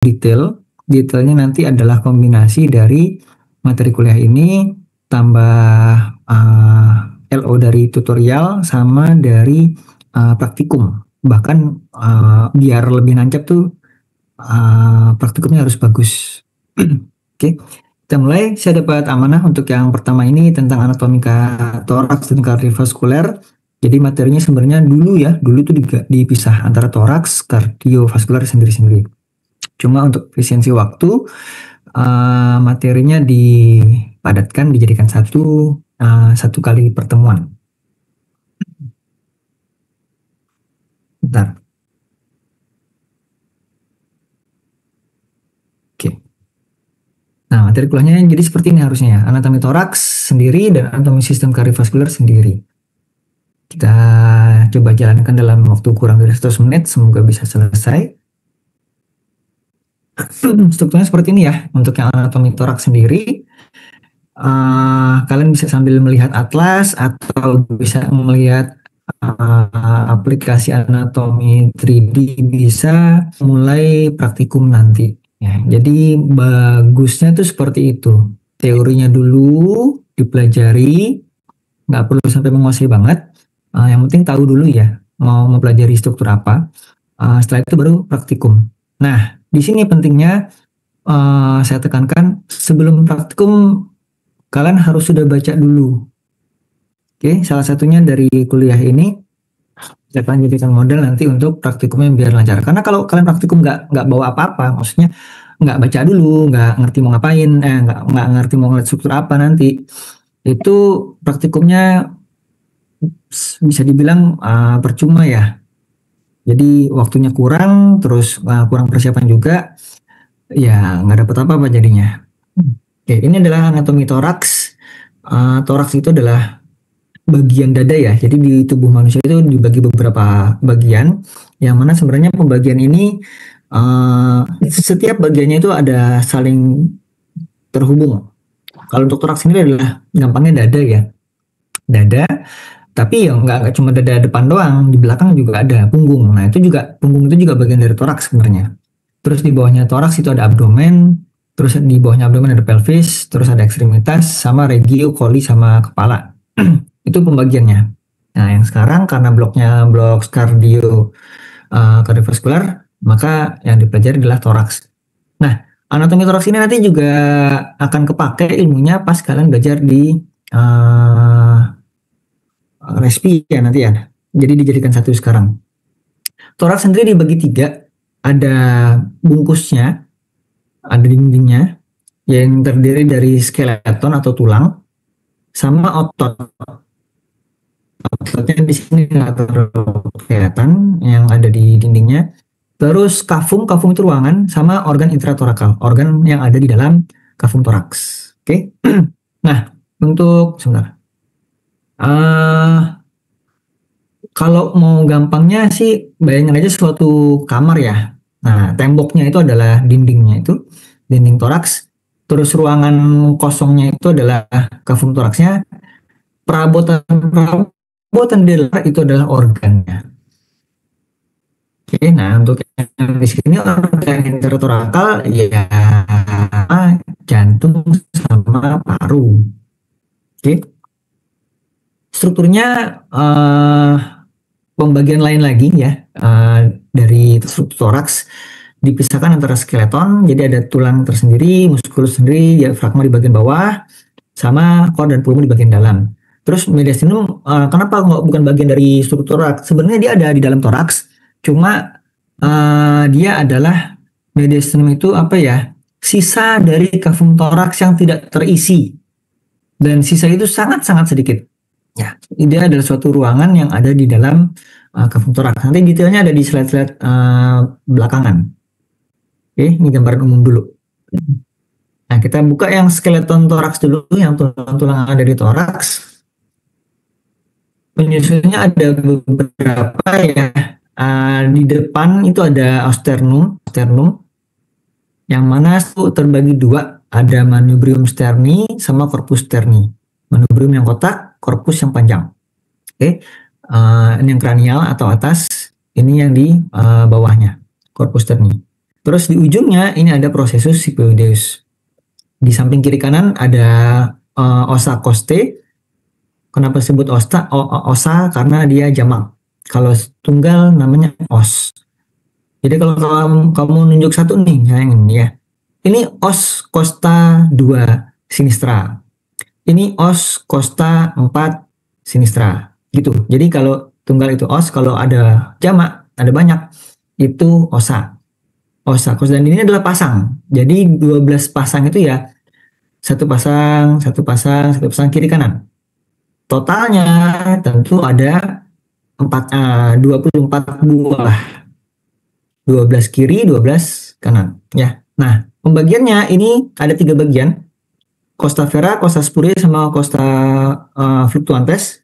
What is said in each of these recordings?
detailnya nanti adalah kombinasi dari materi kuliah ini tambah LO dari tutorial sama dari praktikum. Bahkan biar lebih nancap tuh praktikumnya harus bagus. Oke, kita mulai. Saya dapat amanah untuk yang pertama ini tentang anatomika toraks dan kardiovaskuler. Jadi materinya sebenarnya dulu tuh dipisah antara toraks, kardiovaskuler sendiri-sendiri. Cuma untuk efisiensi waktu, materinya dipadatkan, dijadikan satu kali pertemuan. Bentar. Oke. Nah, materi kuliahnya jadi seperti ini harusnya ya. Anatomi toraks sendiri dan anatomi sistem kardiovaskuler sendiri. Kita coba jalankan dalam waktu kurang dari 100 menit, semoga bisa selesai. Strukturnya seperti ini ya, untuk yang anatomi toraks sendiri. Kalian bisa sambil melihat atlas atau bisa melihat aplikasi anatomi 3D, bisa mulai praktikum nanti. Ya, jadi bagusnya tuh seperti itu. Teorinya dulu dipelajari, nggak perlu sampai menguasai banget. Yang penting tahu dulu ya mau mempelajari struktur apa. Setelah itu baru praktikum. Nah, di sini pentingnya saya tekankan sebelum praktikum kalian harus sudah baca dulu. Oke, salah satunya dari kuliah ini saya akan jadikan model nanti untuk praktikumnya biar lancar. Karena kalau kalian praktikum nggak bawa apa-apa, maksudnya nggak baca dulu, nggak ngerti mau ngapain, nggak ngerti mau ngeliat struktur apa nanti, itu praktikumnya bisa dibilang percuma ya. Jadi waktunya kurang, terus kurang persiapan juga, ya nggak dapat apa-apa jadinya. Oke, ini adalah anatomi toraks. Toraks itu adalah bagian dada ya. Jadi di tubuh manusia itu dibagi beberapa bagian, yang mana sebenarnya pembagian ini setiap bagiannya itu ada saling terhubung. Kalau untuk toraks ini adalah gampangnya dada ya. Dada, tapi ya nggak cuma dada depan doang, di belakang juga ada punggung. Nah, punggung itu juga bagian dari toraks sebenarnya. Terus di bawahnya toraks itu ada abdomen, terus di bawahnya abdomen ada pelvis, terus ada ekstremitas, sama regio, coli, sama kepala. Itu pembagiannya. Nah, yang sekarang karena blok kardiovaskular, maka yang dipelajari adalah toraks. Nah, anatomi toraks ini nanti juga akan kepake ilmunya pas kalian belajar di respi ya nanti ya. Jadi dijadikan satu sekarang. Toraks sendiri dibagi 3. Ada bungkusnya, ada dindingnya yang terdiri dari skeleton atau tulang sama otot. Ototnya di sini nggak kelihatan yang ada di dindingnya. Terus kafum itu ruangan sama organ intratorakal, organ yang ada di dalam kafum toraks. Oke. Nah, untuk sebentar. Kalau mau gampangnya sih bayangin aja suatu kamar ya. Nah, temboknya itu adalah dindingnya itu, dinding toraks. Terus ruangan kosongnya itu adalah kafum toraksnya. Perabotan di luar itu adalah organnya. Oke, nah untuk yang di sini organ intratorakal ya jantung sama paru. Oke. Strukturnya pembagian lain lagi ya dari struktur toraks dipisahkan antara skeleton, jadi ada tulang tersendiri, muskulus sendiri, diafragma di bagian bawah, sama core dan pulmo di bagian dalam. Terus mediastinum kenapa bukan bagian dari struktur toraks? Sebenarnya dia ada di dalam toraks, cuma dia adalah mediastinum itu apa ya? Sisa dari kafum toraks yang tidak terisi, dan sisa itu sangat-sangat sedikit. Ya, dia adalah suatu ruangan yang ada di dalam kafum toraks. Nanti detailnya ada di slide-slide belakangan. Oke, ini gambaran umum dulu. Nah, kita buka yang skeleton toraks dulu, yang tulang-tulang ada di toraks. Penyusunnya ada beberapa ya. Di depan itu ada sternum, yang mana itu terbagi 2, ada manubrium sterni sama corpus sterni. Manubrium yang kotak, korpus yang panjang. Oke, ini yang kranial atau atas, ini yang di bawahnya, korpus sterni. Terus di ujungnya ini ada prosesus sicoideus. Di samping kiri kanan ada osa costae. Kenapa disebut osa? Karena dia jamak. Kalau tunggal namanya os. Jadi kalau kamu nunjuk satu nih, yang ini ya. Ini os costa 2 sinistra. Ini os costa 4 sinistra. Gitu. Jadi kalau tunggal itu os, kalau ada jamak, ada banyak, itu osa. Osa. Dan ini adalah pasang. Jadi 12 pasang itu ya, satu pasang, satu pasang, satu pasang kiri kanan. Totalnya tentu ada 24 buah. 12 kiri, 12 kanan. Ya. Nah, pembagiannya ini ada 3 bagian. Costa Vera, Costa Spuria, sama Costa Fluctuantes.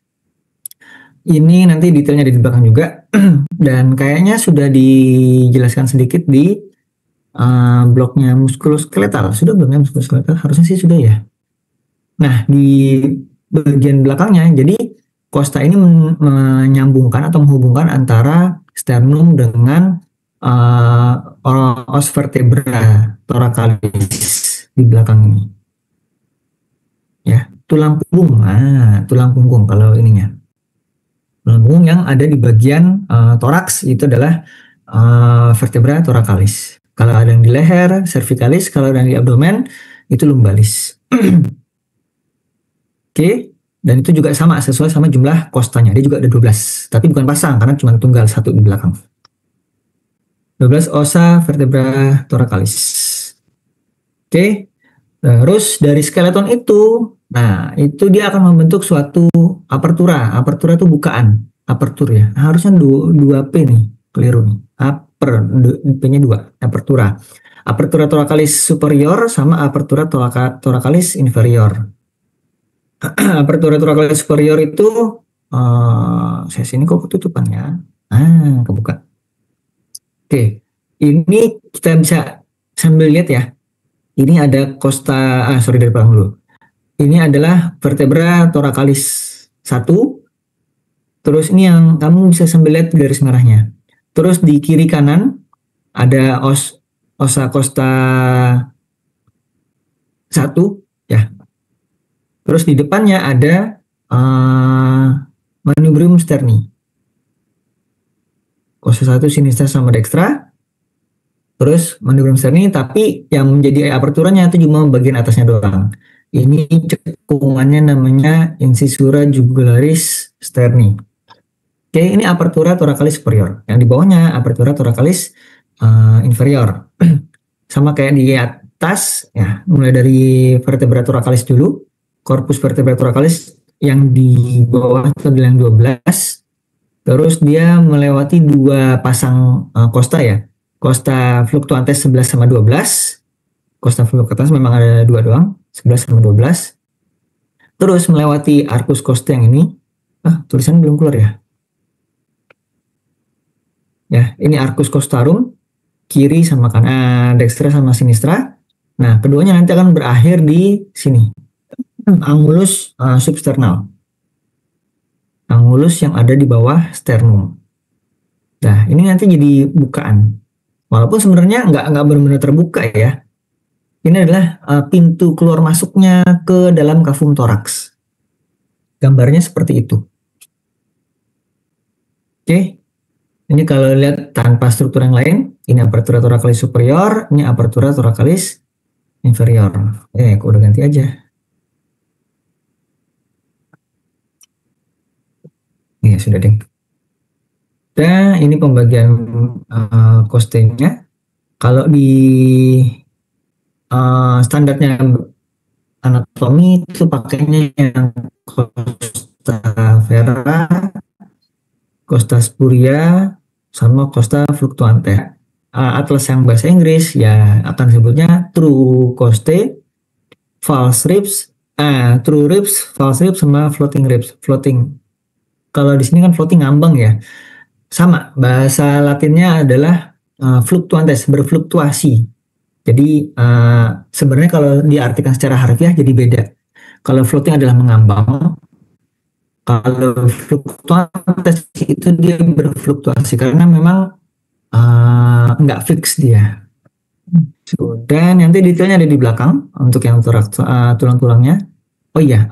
Ini nanti detailnya di belakang juga. Dan kayaknya sudah dijelaskan sedikit di bloknya muskuloskeletal. Sudah belum ya muskuloskeletal? Harusnya sih sudah ya. Nah, di bagian belakangnya, jadi Costa ini menyambungkan atau menghubungkan antara sternum dengan os vertebra thoracalis di belakang ini. Ya, tulang punggung. Tulang punggung kalau ininya. Tulang punggung yang ada di bagian toraks itu adalah vertebra thoracalis. Kalau ada yang di leher, cervicalis. Kalau ada yang di abdomen, itu lumbalis. Oke, dan itu juga sama sesuai sama jumlah costanya. Dia juga ada 12, tapi bukan pasang karena cuma tunggal satu di belakang. 12 osa vertebra thoracalis. Oke, terus dari skeleton itu, nah itu dia akan membentuk suatu apertura. Apertura itu bukaan, apertur ya. Harusnya 2P nih, keliru nih. P-nya 2, apertura. Apertura thoracalis superior sama apertura thoracalis inferior. Apertura thoracalis superior itu saya sini kok ketutupan ya. Kebuka. Oke, ini kita bisa sambil lihat ya. Ini ada costa, dari belakang dulu. Ini adalah vertebra thoracalis 1. Terus ini yang kamu bisa sambil lihat garis merahnya. Terus di kiri kanan ada osa costa 1 ya. Terus di depannya ada manubrium sterni. Costa 1 sinistra sama dextra. Terus manubrium sterni, tapi yang menjadi aperturanya itu cuma bagian atasnya doang. Ini cekungannya namanya incisura jugularis sterni. Oke, ini apertura thoracalis superior. Yang di bawahnya apertura thoracalis inferior. Sama kayak di atas, ya, mulai dari vertebra thoracalis dulu. Corpus vertebra thoracalis yang di bawah itu adalah yang 12. Terus dia melewati 2 pasang costa ya. Costa fluctuantes 11 sama 12. Costa fluctuantes memang ada 2 doang, 11 sama 12. Terus melewati arcus costa yang ini. Tulisannya belum keluar ya. Ya, ini arcus costarum, kiri sama kanan, dextra sama sinistra. Nah, keduanya nanti akan berakhir di sini. Angulus substernal. Angulus yang ada di bawah sternum. Nah, ini nanti jadi bukaan. Walaupun sebenarnya nggak benar-benar terbuka ya. Ini adalah pintu keluar masuknya ke dalam kafum toraks. Gambarnya seperti itu. Oke. Ini kalau lihat tanpa struktur yang lain, ini apertura thoracalis superior, ini apertura thoracalis inferior. Aku udah ganti aja. Ya sudah deh. Dan ini pembagian costenya. Kalau di standarnya anatomi itu pakainya yang Costa Vera, Costa Spuria, sama Costa Fluctuante. Atlas yang bahasa Inggris ya akan sebutnya true coste, false ribs, true ribs, false ribs, sama floating ribs. Floating. Kalau di sini kan floating ngambang ya. Sama, bahasa Latinnya adalah fluctuantes, berfluktuasi. Jadi sebenarnya kalau diartikan secara harfiah jadi beda. Kalau floating adalah mengambang, kalau fluctuantes itu dia berfluktuasi karena memang nggak fix dia. Dan nanti detailnya ada di belakang untuk yang tulang-tulangnya. Oh iya,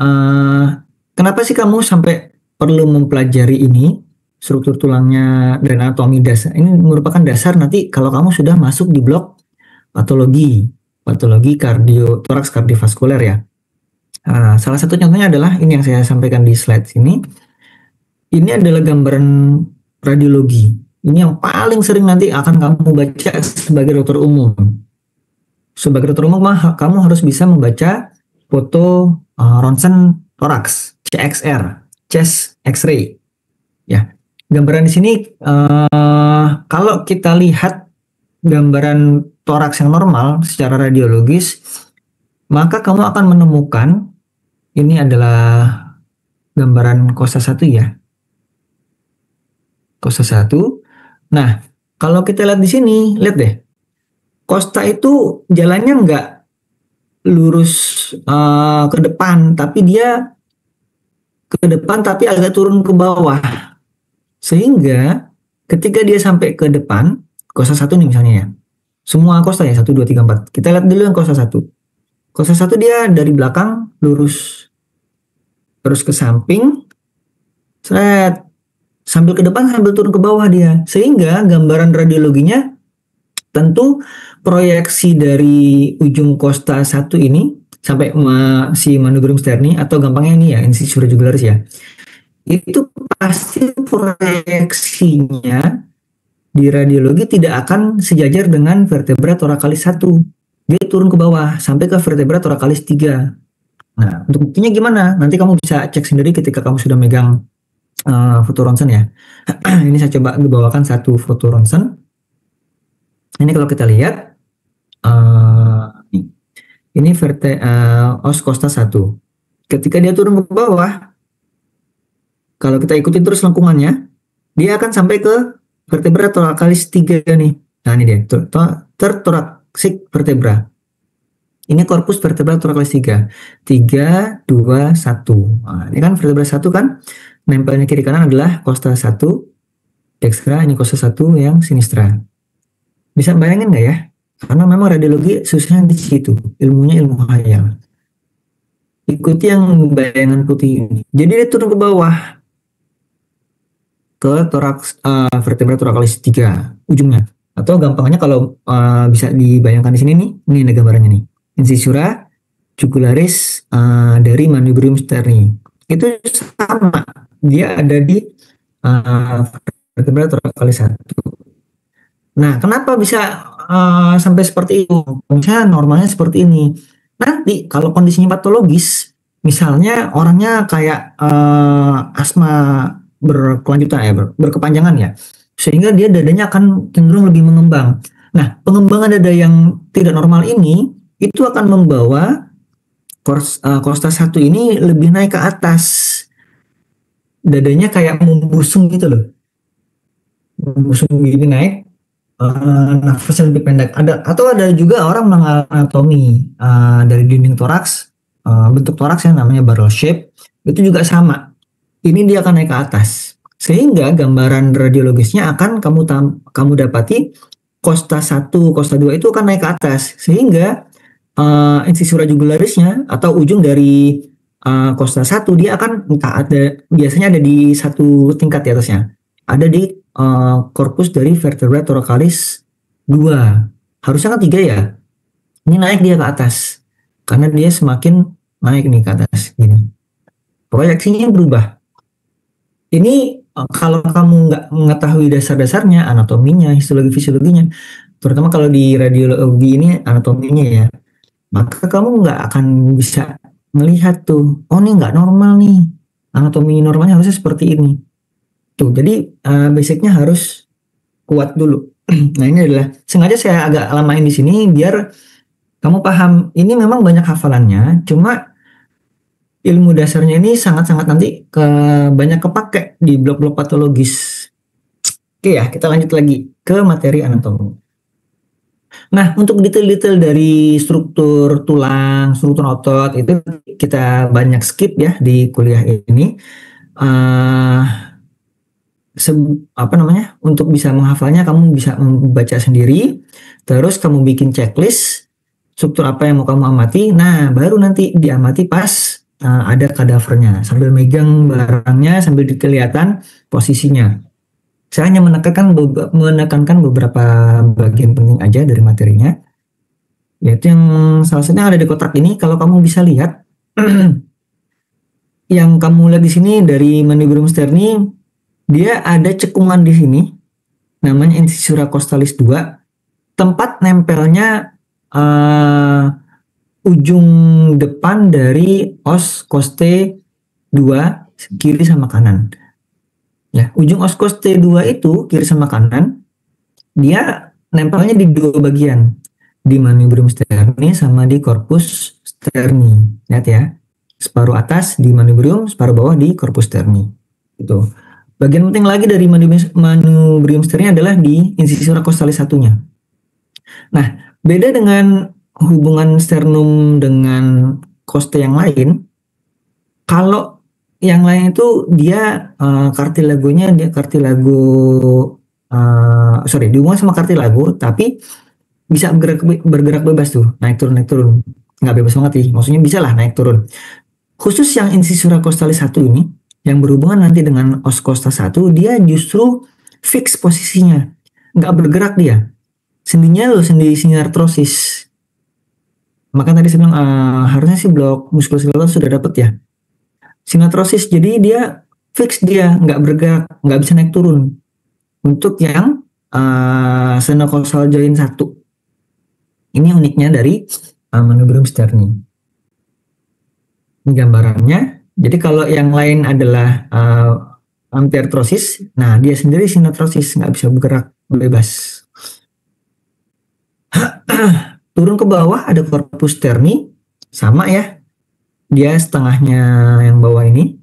kenapa sih kamu sampai perlu mempelajari ini, struktur tulangnya dan anatomi dasar? Ini merupakan dasar nanti kalau kamu sudah masuk di blok patologi toraks kardiovaskuler ya. Salah satu contohnya adalah ini yang saya sampaikan di slide ini. Ini adalah gambaran radiologi. Ini yang paling sering nanti akan kamu baca sebagai dokter umum. Sebagai dokter umum, kamu harus bisa membaca foto ronsen toraks, CXR, chest X-ray. Ya, gambaran di sini kalau kita lihat gambaran toraks yang normal secara radiologis, maka kamu akan menemukan ini adalah gambaran kosta 1 ya. Kosta 1. Nah, kalau kita lihat di sini, lihat deh. Kosta itu jalannya nggak lurus ke depan, tapi dia ke depan tapi agak turun ke bawah. Sehingga ketika dia sampai ke depan, kosta 1 nih misalnya ya. Semua kosta ya, 1, 2, 3, 4. Kita lihat dulu yang kosta 1. Kosta 1 dia dari belakang lurus terus ke samping, sambil ke depan sambil turun ke bawah dia. Sehingga gambaran radiologinya tentu proyeksi dari ujung kosta 1 ini sampai si manubrium sterni atau gampangnya ini ya, incisura jugularis ya. Itu pasti proyeksinya di radiologi tidak akan sejajar dengan vertebra thoracalis 1. Dia turun ke bawah sampai ke vertebra thoracalis 3. Nah, untuk buktinya gimana? Nanti kamu bisa cek sendiri ketika kamu sudah megang foto ronsen ya. Ini saya coba bawakan satu foto ronsen. Ini kalau kita lihat, ini os kosta 1. Ketika dia turun ke bawah, kalau kita ikutin terus lengkungannya, dia akan sampai ke vertebra thoracalis 3 nih. Nah ini dia, thoracic vertebra. Ini korpus vertebra thoracalis 3. 3, 2, 1. Nah, ini kan vertebra 1 kan, nempelnya kiri kanan adalah kosta 1, dextra, ini kosta 1 yang sinistra. Bisa bayangin nggak ya? Karena memang radiologi susahnya di situ, ilmunya ilmu khayal. Ikuti yang bayangan putih ini. Jadi dia turun ke bawah ke vertebra thoracalis 3 ujungnya. Atau gampangnya kalau bisa dibayangkan di sini nih, ini ada gambarannya nih. Incisura jugularis dari manubrium sterni. Itu sama, dia ada di vertebra thoracalis 1. Nah, kenapa bisa sampai seperti itu? Misalnya normalnya seperti ini. Nanti kalau kondisinya patologis, misalnya orangnya kayak asma berkelanjutan ya, berkepanjangan ya, sehingga dia dadanya akan cenderung lebih mengembang. Nah, pengembangan dada yang tidak normal ini itu akan membawa kosta 1 ini lebih naik ke atas. Dadanya kayak membusung gitu loh. Membusung gini naik. Nafasnya lebih pendek. Ada juga orang mengalami anatomi dari dinding toraks, bentuk toraks yang namanya barrel shape, itu juga sama. Ini dia akan naik ke atas. Sehingga gambaran radiologisnya akan kamu dapati kosta 1, kosta 2 itu akan naik ke atas. Sehingga incisura jugularisnya atau ujung dari kosta 1 dia akan biasanya ada di satu tingkat di atasnya. Ada di korpus dari vertebra thoracalis 2. Harusnya kan 3 ya. Ini naik dia ke atas. Karena dia semakin naik nih ke atas gini. Proyeksinya berubah. Ini kalau kamu nggak mengetahui dasar-dasarnya, anatominya, histologi fisiologinya, terutama kalau di radiologi ini anatominya ya, maka kamu nggak akan bisa melihat tuh, oh ini nggak normal nih, anatomi normalnya harusnya seperti ini. Tuh, jadi basicnya harus kuat dulu. Nah ini adalah sengaja saya agak lamain di sini biar kamu paham. Ini memang banyak hafalannya, cuma ilmu dasarnya ini sangat-sangat nanti banyak kepake di blok-blok patologis. Oke ya, kita lanjut lagi ke materi anatomi. Nah, untuk detail-detail dari struktur tulang, struktur otot itu kita banyak skip ya di kuliah ini. apa namanya, untuk bisa menghafalnya kamu bisa membaca sendiri, terus kamu bikin checklist struktur apa yang mau kamu amati. Nah, baru nanti diamati pas ada kadavernya, sambil megang barangnya, sambil kelihatan posisinya. Saya hanya menekankan beberapa bagian penting aja dari materinya, yaitu yang salah satunya ada di kotak ini. Kalau kamu bisa lihat, yang kamu lihat di sini dari Manubrium sterni, dia ada cekungan di sini, namanya incisura costalis 2, tempat nempelnya ujung depan dari os coste 2 kiri sama kanan. Ya, ujung os coste 2 itu kiri sama kanan, dia nempelnya di dua bagian, di Manubrium sterni sama di corpus sterni. Lihat ya, separuh atas di Manubrium, separuh bawah di corpus sterni. Itu. Bagian penting lagi dari Manubrium sterni adalah di incisura costalis satunya. Nah, beda dengan hubungan sternum dengan coste yang lain, kalau yang lain itu dia kartilagonya dia kartilago dihubungkan sama kartilago, tapi bisa bergerak bebas tuh, naik turun, nggak bebas banget sih, maksudnya bisa lah naik turun. Khusus yang incisura costalis 1 ini, yang berhubungan nanti dengan os costa 1, dia justru fix posisinya, nggak bergerak dia. Sendinya loh, sendi artrosis. Maka tadi saya bilang harusnya sih blok muskuloskeletal sudah dapat ya. Sinatrosis, jadi dia fix, dia nggak bergerak, nggak bisa naik turun. Untuk yang senocausal joint 1. Ini uniknya dari Manubrium sterni. Ini gambarannya. Jadi kalau yang lain adalah ampiartrosis, nah dia sendiri sinatrosis, nggak bisa bergerak bebas. Turun ke bawah ada corpus sterni, sama ya, dia setengahnya yang bawah ini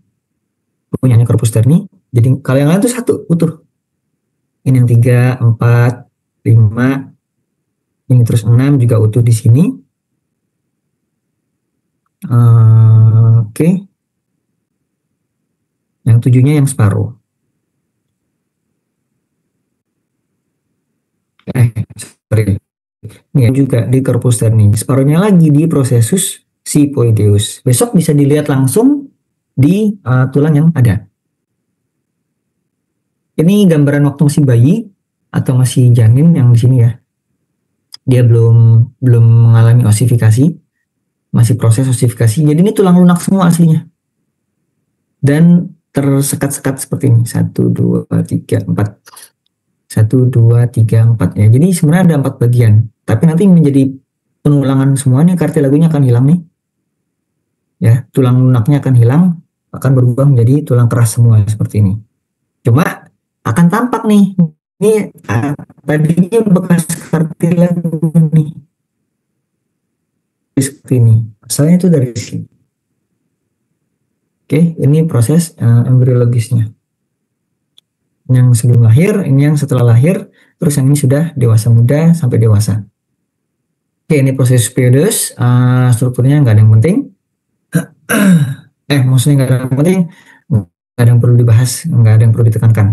punyanya corpus sterni. Jadi kalau yang lain itu satu utuh, ini yang 3, 4, 5, ini terus 6 juga utuh di sini. Oke. Yang 7-nya yang separuh. Sorry. Ini juga di corpus sterni. Separuhnya lagi di processus siphoideus. Besok bisa dilihat langsung di tulang yang ada. Ini gambaran waktu masih bayi atau masih janin yang di sini ya. Dia belum mengalami osifikasi, masih proses osifikasi. Jadi ini tulang lunak semua aslinya. Dan tersekat-sekat seperti ini. 1, 2, 3, 4. 1, 2, 3, 4 ya. Jadi sebenarnya ada 4 bagian. Tapi nanti menjadi penulangan semuanya, kartilagonya akan hilang nih. Ya, tulang lunaknya akan hilang, akan berubah menjadi tulang keras semua seperti ini. Cuma akan tampak nih, ini tadinya bekas kartilago nih. Seperti ini. Asalnya itu dari sini. Oke, ini proses embriologisnya. Yang sebelum lahir, ini yang setelah lahir, terus yang ini sudah dewasa muda sampai dewasa. Oke, ini proses periodus, strukturnya nggak ada yang penting. Maksudnya nggak ada yang penting, nggak ada yang perlu dibahas, nggak ada yang perlu ditekankan.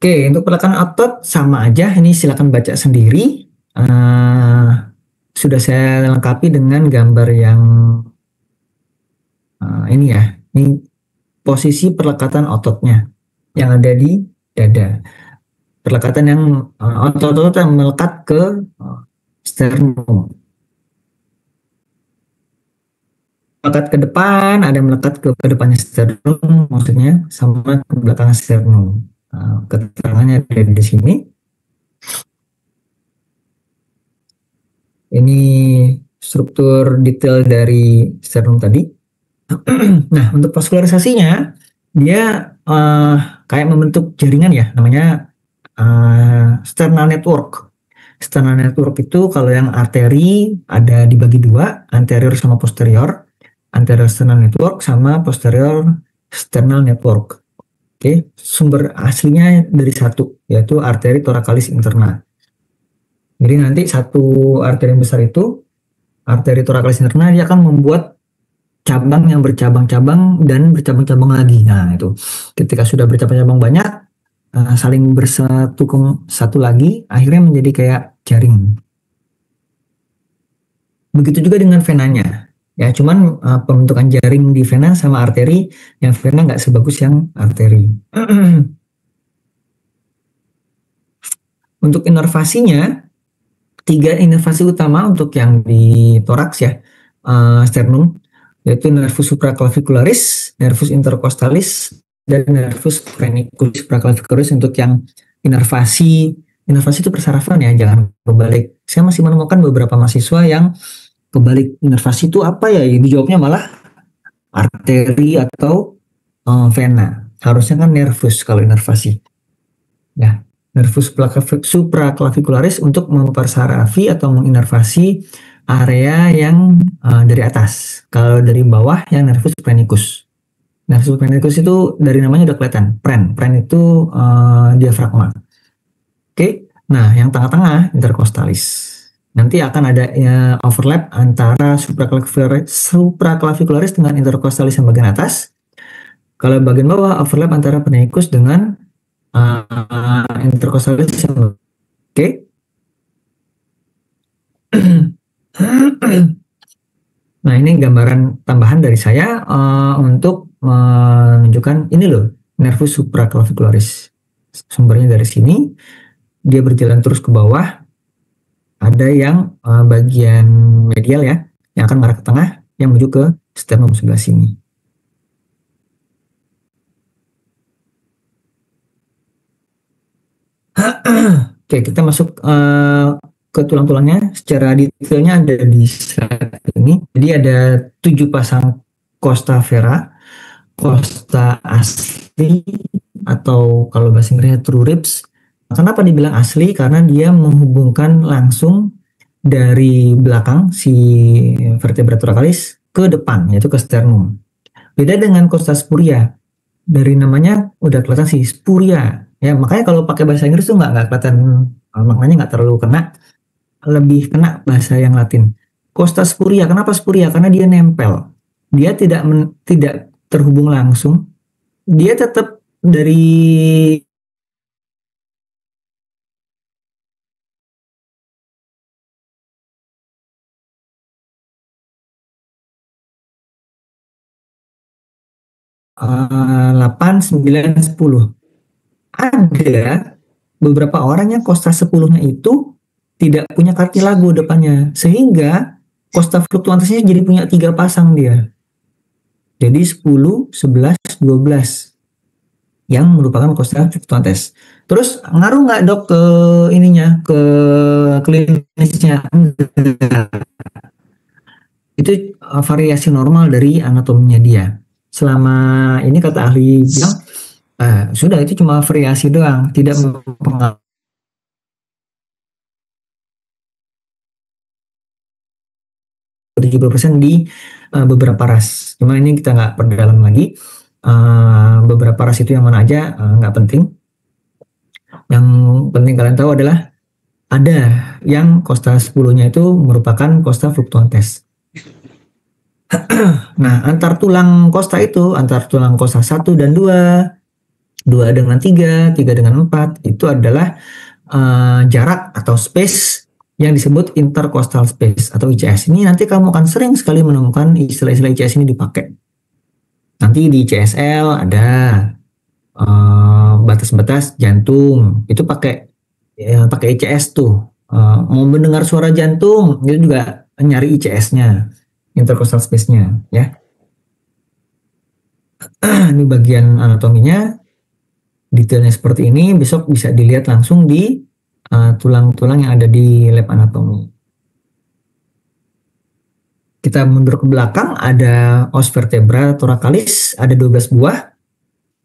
Oke, untuk pelekanan otot sama aja, ini silakan baca sendiri. Sudah saya lengkapi dengan gambar yang ini ya, ini posisi perlekatan ototnya yang ada di dada. Perlekatan yang otot-otot yang melekat ke sternum. Melekat ke depan, ada yang melekat ke depannya sternum, maksudnya sama ke belakang sternum. Keterangannya ada di sini. Ini struktur detail dari sternum tadi. Nah, untuk vaskularisasinya, dia kayak membentuk jaringan ya, namanya sternal network. Sternal network itu kalau yang arteri ada dibagi dua, anterior sama posterior. Anterior sternal network sama posterior sternal network. Oke, sumber aslinya dari satu, yaitu arteri thoracalis interna. Jadi nanti satu arteri yang besar itu, arteri thoracalis interna, dia akan membuat cabang yang bercabang-cabang dan bercabang-cabang lagi. Nah itu, ketika sudah bercabang-cabang banyak, saling bersatu ke satu lagi, akhirnya menjadi kayak jaring. Begitu juga dengan venanya. Ya, cuman pembentukan jaring di vena sama arteri, yang vena nggak sebagus yang arteri. Untuk inervasinya, tiga inervasi utama untuk yang di toraks ya, sternum, yaitu nervus supraclavicularis, nervus intercostalis, dan nervus phrenicus supraclavicularis untuk yang inervasi. Inervasi itu persarafan ya, jangan kebalik. Saya masih menemukan beberapa mahasiswa yang kebalik. Inervasi itu apa ya? Dijawabnya malah arteri atau vena. Harusnya kan nervus kalau inervasi. Ya, nervus supraclavicularis untuk mempersarafi atau menginervasi area yang dari atas. Kalau dari bawah yang nervus phrenicus. Nervus phrenicus itu dari namanya udah kelihatan, pren. Pren itu diafragma. Oke, nah yang tengah-tengah intercostalis. Nanti akan ada overlap antara supraclavicularis dengan intercostalis yang bagian atas. Kalau bagian bawah overlap antara phrenicus dengan intercostalis. Oke. Nah, ini gambaran tambahan dari saya untuk menunjukkan ini loh, nervus supraclavicularis. Sumbernya dari sini, dia berjalan terus ke bawah. Ada yang bagian medial ya, yang akan mengarah ke tengah, yang menuju ke sternum sebelah sini. Oke, kita masuk ke tulang-tulangnya. Secara detailnya ada di slide ini. Jadi ada 7 pasang costa vera, costa asli, atau kalau bahasa Inggrisnya true ribs. Kenapa dibilang asli? Karena dia menghubungkan langsung dari belakang si vertebra thoracalis ke depan, yaitu ke sternum. Beda dengan costa spuria. Dari namanya udah kelihatan sih spuria. Ya, makanya kalau pakai bahasa Inggris tuh nggak kelihatan, maknanya nggak terlalu kena, lebih kena bahasa yang Latin. Costa spuria, kenapa spuria? Karena dia nempel. Dia tidak terhubung langsung. Dia tetap dari uh, 8, 9, 10. Ada beberapa orang yang costa 10-nya itu tidak punya kartilago depannya, sehingga costa fluctuantesnya jadi punya 3 pasang dia. Jadi 10, 11, 12 yang merupakan costa fluctuantes. Terus ngaruh nggak dok ke ininya, ke klinisnya? Itu variasi normal dari anatominya dia. Selama ini kata ahli bilang, sudah itu cuma variasi doang, tidak mempengaruhi 70% di beberapa ras. Cuma ini kita nggak perdalam lagi. Beberapa ras itu yang mana aja nggak penting. Yang penting kalian tahu adalah ada yang costa 10-nya itu merupakan costa fluctuantes. Nah, antar tulang costa itu, antar tulang costa 1 dan 2, 2 dengan 3, 3 dengan 4, itu adalah jarak atau space yang disebut intercostal space atau ICS. Ini nanti kamu akan sering sekali menemukan istilah-istilah ICS ini dipakai. Nanti di CSL ada batas-batas jantung, itu pakai ICS tuh. Mau mendengar suara jantung, itu juga nyari ICS-nya, intercostal space-nya, ya. Ini bagian anatominya, detailnya seperti ini. Besok bisa dilihat langsung di tulang-tulang yang ada di lab anatomi. Kita mundur ke belakang, ada os vertebra thoracalis, ada 12 buah.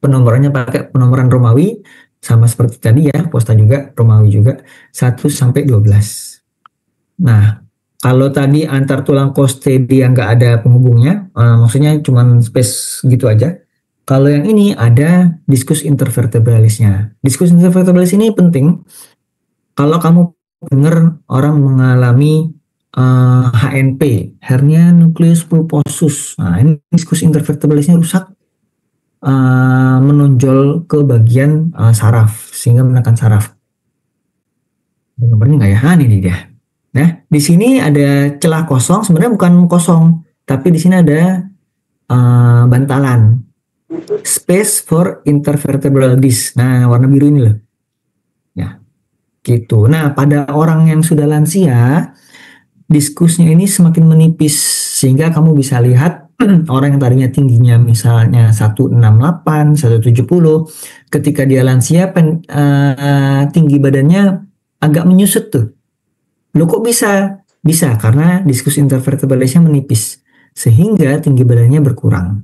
Penomorannya pakai penomoran Romawi, sama seperti tadi ya, posta juga, Romawi juga, 1 sampai 12. Nah, kalau tadi antar tulang costae yang nggak ada penghubungnya, maksudnya cuma space gitu aja. Kalau yang ini ada diskus intervertebralisnya. Diskus intervertebralis ini penting kalau kamu dengar orang mengalami HNP, hernia nucleus pulposus. Nah, ini diskus intervertebralisnya rusak. menonjol ke bagian saraf sehingga menekan saraf. Gambarnya nggak ya? Ini dia. Nah, di sini ada celah kosong, sebenarnya bukan kosong, tapi di sini ada bantalan. Space for intervertebral disc. Nah, warna biru ini loh. Ya, gitu. Nah, pada orang yang sudah lansia, diskusnya ini semakin menipis sehingga kamu bisa lihat orang yang tadinya tingginya misalnya 168, 170, ketika dia lansia tinggi badannya agak menyusut tuh. Loh kok bisa? Bisa karena diskus intervertebralisnya menipis sehingga tinggi badannya berkurang.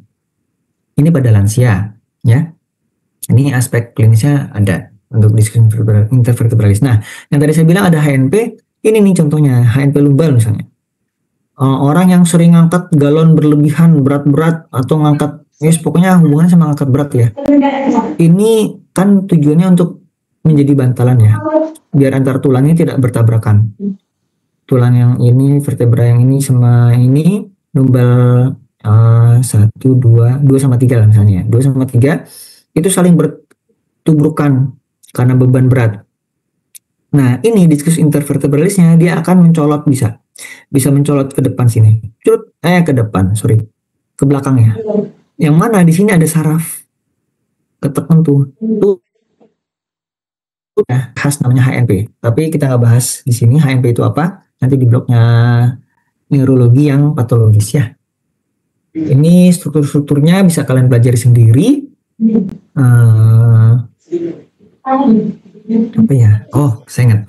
Ini pada lansia, ya. Ini aspek klinisnya ada untuk diskus intervertebralis. Nah, yang tadi saya bilang ada HNP, ini nih contohnya HNP lumbal misalnya. Orang yang sering ngangkat galon berlebihan, berat-berat atau ngangkat, pokoknya hubungannya sama ngangkat berat ya. Ini kan tujuannya untuk menjadi bantalan ya, biar antar tulangnya tidak bertabrakan. Tulang yang ini, vertebra yang ini sama ini, lumbal 1, 2 sama 3 lah misalnya. 2 sama 3 itu saling bertubrukan karena beban berat. Nah, ini diskus intervertebralisnya dia akan mencolot bisa mencolot ke depan sini. Ke depan, sorry. Ke belakang ya. Yang mana di sini ada saraf ketekan tuh. Khas namanya HNP. Tapi kita nggak bahas di sini HNP itu apa. Nanti di blognya neurologi yang patologis ya. Ini struktur-strukturnya bisa kalian pelajari sendiri. Apa ya? Oh, saya ingat.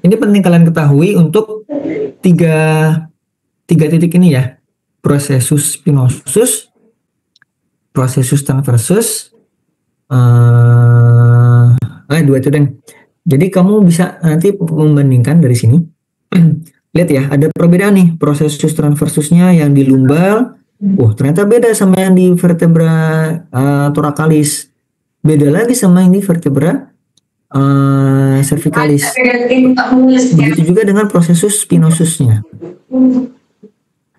Ini penting kalian ketahui untuk tiga titik ini ya. Processus spinosus, processus transversus, dua itu deh. Jadi kamu bisa nanti membandingkan dari sini. Lihat ya, ada perbedaan nih processus transversusnya yang di lumbal. Ternyata beda sama yang di vertebra thoracalis. Beda lagi sama yang di vertebra cervicalis. Begitu juga dengan processus spinosusnya.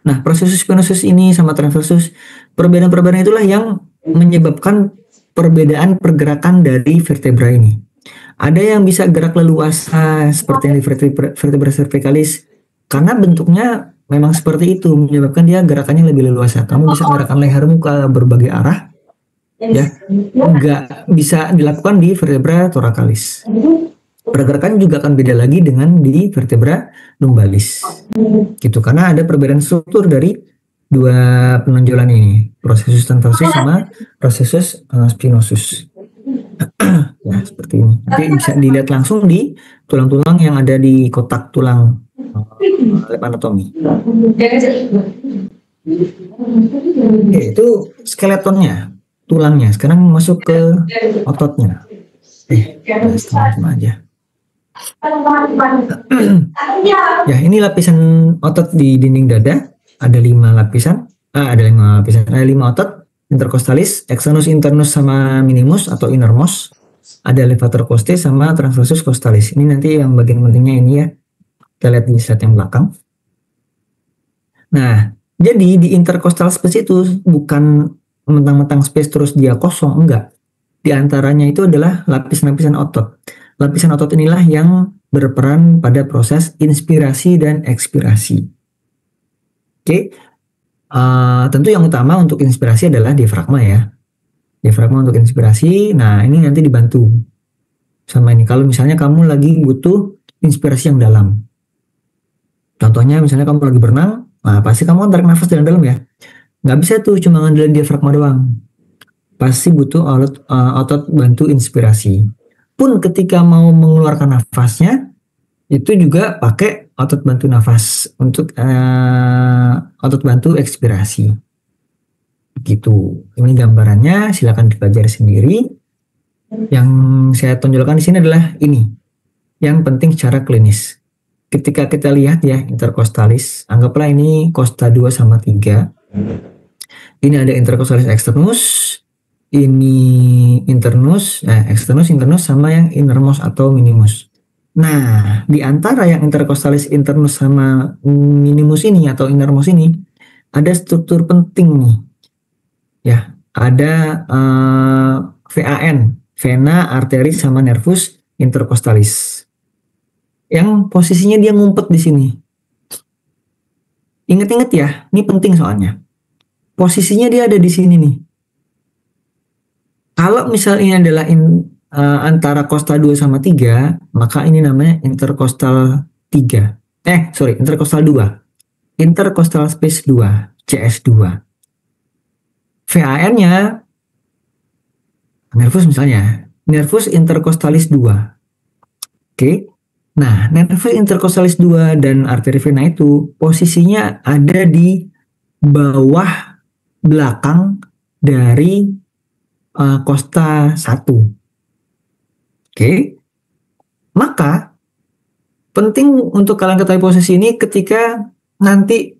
Nah, processus spinosus ini sama transversus, perbedaan-perbedaan itulah yang menyebabkan perbedaan pergerakan dari vertebra ini. Ada yang bisa gerak leluasa seperti yang di vertebra cervicalis karena bentuknya memang seperti itu, menyebabkan dia gerakannya lebih leluasa. Kamu bisa menggerakkan lehermu ke berbagai arah, ya, nggak bisa dilakukan di vertebra thoracalis. Pergerakan juga akan beda lagi dengan di vertebra lumbalis, gitu. Karena ada perbedaan struktur dari dua penonjolan ini, processus transversus sama processus spinosus. Ya, seperti ini. Nanti bisa dilihat langsung di tulang-tulang yang ada di kotak tulang lab anatomi. Itu skeletonnya, tulangnya. Sekarang masuk ke ototnya. Sama aja. Ya, ini lapisan otot di dinding dada. Ada 5 lapisan. Ada 5 otot. Intercostalis, externus, internus, sama minimus atau innermost. Ada levator costae sama transversus costalis. Ini nanti yang bagian pentingnya ini ya. Kita lihat di slide yang belakang. Nah, jadi di intercostal space itu bukan mentang-mentang space terus dia kosong, enggak. Di antaranya itu adalah lapisan-lapisan otot. Lapisan otot inilah yang berperan pada proses inspirasi dan ekspirasi. Oke. Tentu yang utama untuk inspirasi adalah diafragma ya. Diafragma untuk inspirasi. Nah, ini nanti dibantu sama ini. Kalau misalnya kamu lagi butuh inspirasi yang dalam. Contohnya misalnya kamu lagi berenang, nah pasti kamu tarik nafas dalam-dalam ya. Nggak bisa tuh cuma ngandelin diafragma doang. Pasti butuh otot bantu inspirasi. Pun ketika mau mengeluarkan nafasnya, itu juga pakai otot bantu nafas untuk otot bantu ekspirasi. Gitu. Ini gambarannya, silakan dipelajari sendiri. Yang saya tonjolkan di sini adalah ini, yang penting secara klinis. Ketika kita lihat ya intercostalis, anggaplah ini costa 2 sama 3. Ini ada intercostalis externus, ini internus, externus, internus, sama yang innermost atau minimus. Nah, di antara yang intercostalis internus sama minimus ini atau innermost ini, ada struktur penting nih. Ya, ada VAN, vena, arteris sama nervus intercostalis. Yang posisinya dia ngumpet di sini. Ingat-ingat ya, ini penting soalnya. Posisinya dia ada di sini nih. Kalau misalnya ini adalah antara costa 2 sama 3, maka ini namanya intercostal 3. Intercostal 2. Intercostal space 2, CS2. VAN-nya nervus misalnya, nervus intercostalis 2. Oke. Nah, nervus intercostalis 2 dan arteri vena itu posisinya ada di bawah belakang dari costa 1. Oke. Maka penting untuk kalian ketahui posisi ini ketika nanti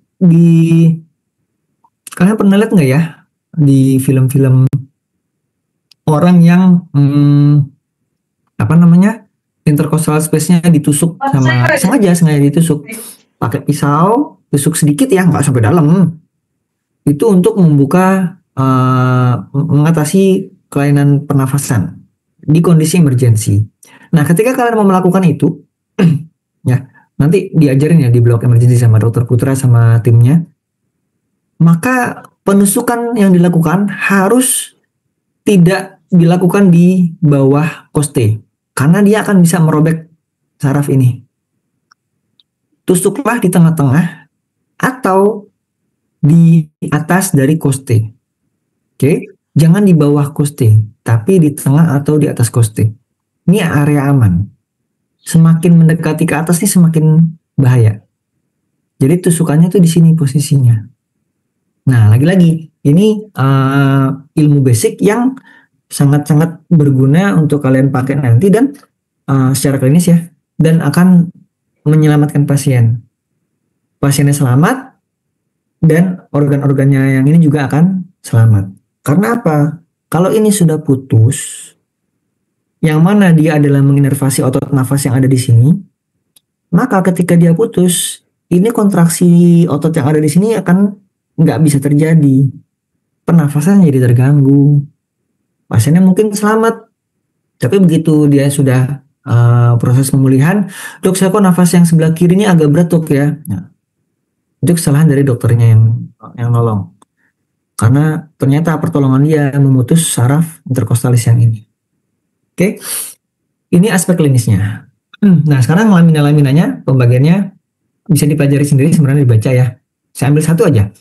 kalian pernah lihat nggak ya di film-film orang yang intercostal space-nya ditusuk sengaja ditusuk pakai pisau, tusuk sedikit ya, nggak sampai dalam. Itu untuk membuka mengatasi kelainan pernafasan di kondisi emergensi. Nah, ketika kalian mau melakukan itu, ya nanti diajarin ya di blok emergensi sama dokter Putra sama timnya. Maka penusukan yang dilakukan harus tidak dilakukan di bawah koste, karena dia akan bisa merobek saraf ini. Tusuklah di tengah-tengah atau di atas dari koste. Oke, jangan di bawah koste, tapi di tengah atau di atas koste. Ini area aman. Semakin mendekati ke atas ini semakin bahaya. Jadi tusukannya tuh di sini posisinya. Nah, lagi-lagi ini ilmu basic yang sangat-sangat berguna untuk kalian pakai nanti dan secara klinis ya, dan akan menyelamatkan pasien. Pasiennya selamat dan organ-organnya yang ini juga akan selamat. Karena apa? Kalau ini sudah putus, yang mana dia adalah menginervasi otot nafas yang ada di sini, maka ketika dia putus, ini kontraksi otot yang ada di sini akan nggak bisa terjadi. Pernafasan jadi terganggu. Pasiennya mungkin selamat, tapi begitu dia sudah proses pemulihan, dok saya kok nafas yang sebelah kiri ini agak berat dok ya. Nah, itu kesalahan dari dokternya yang nolong. Karena ternyata pertolongan dia memutus saraf intercostalis yang ini. Oke, ini aspek klinisnya. Nah, sekarang lamina-laminanya, pembagiannya bisa dipelajari sendiri, sebenarnya dibaca ya. Saya ambil satu aja.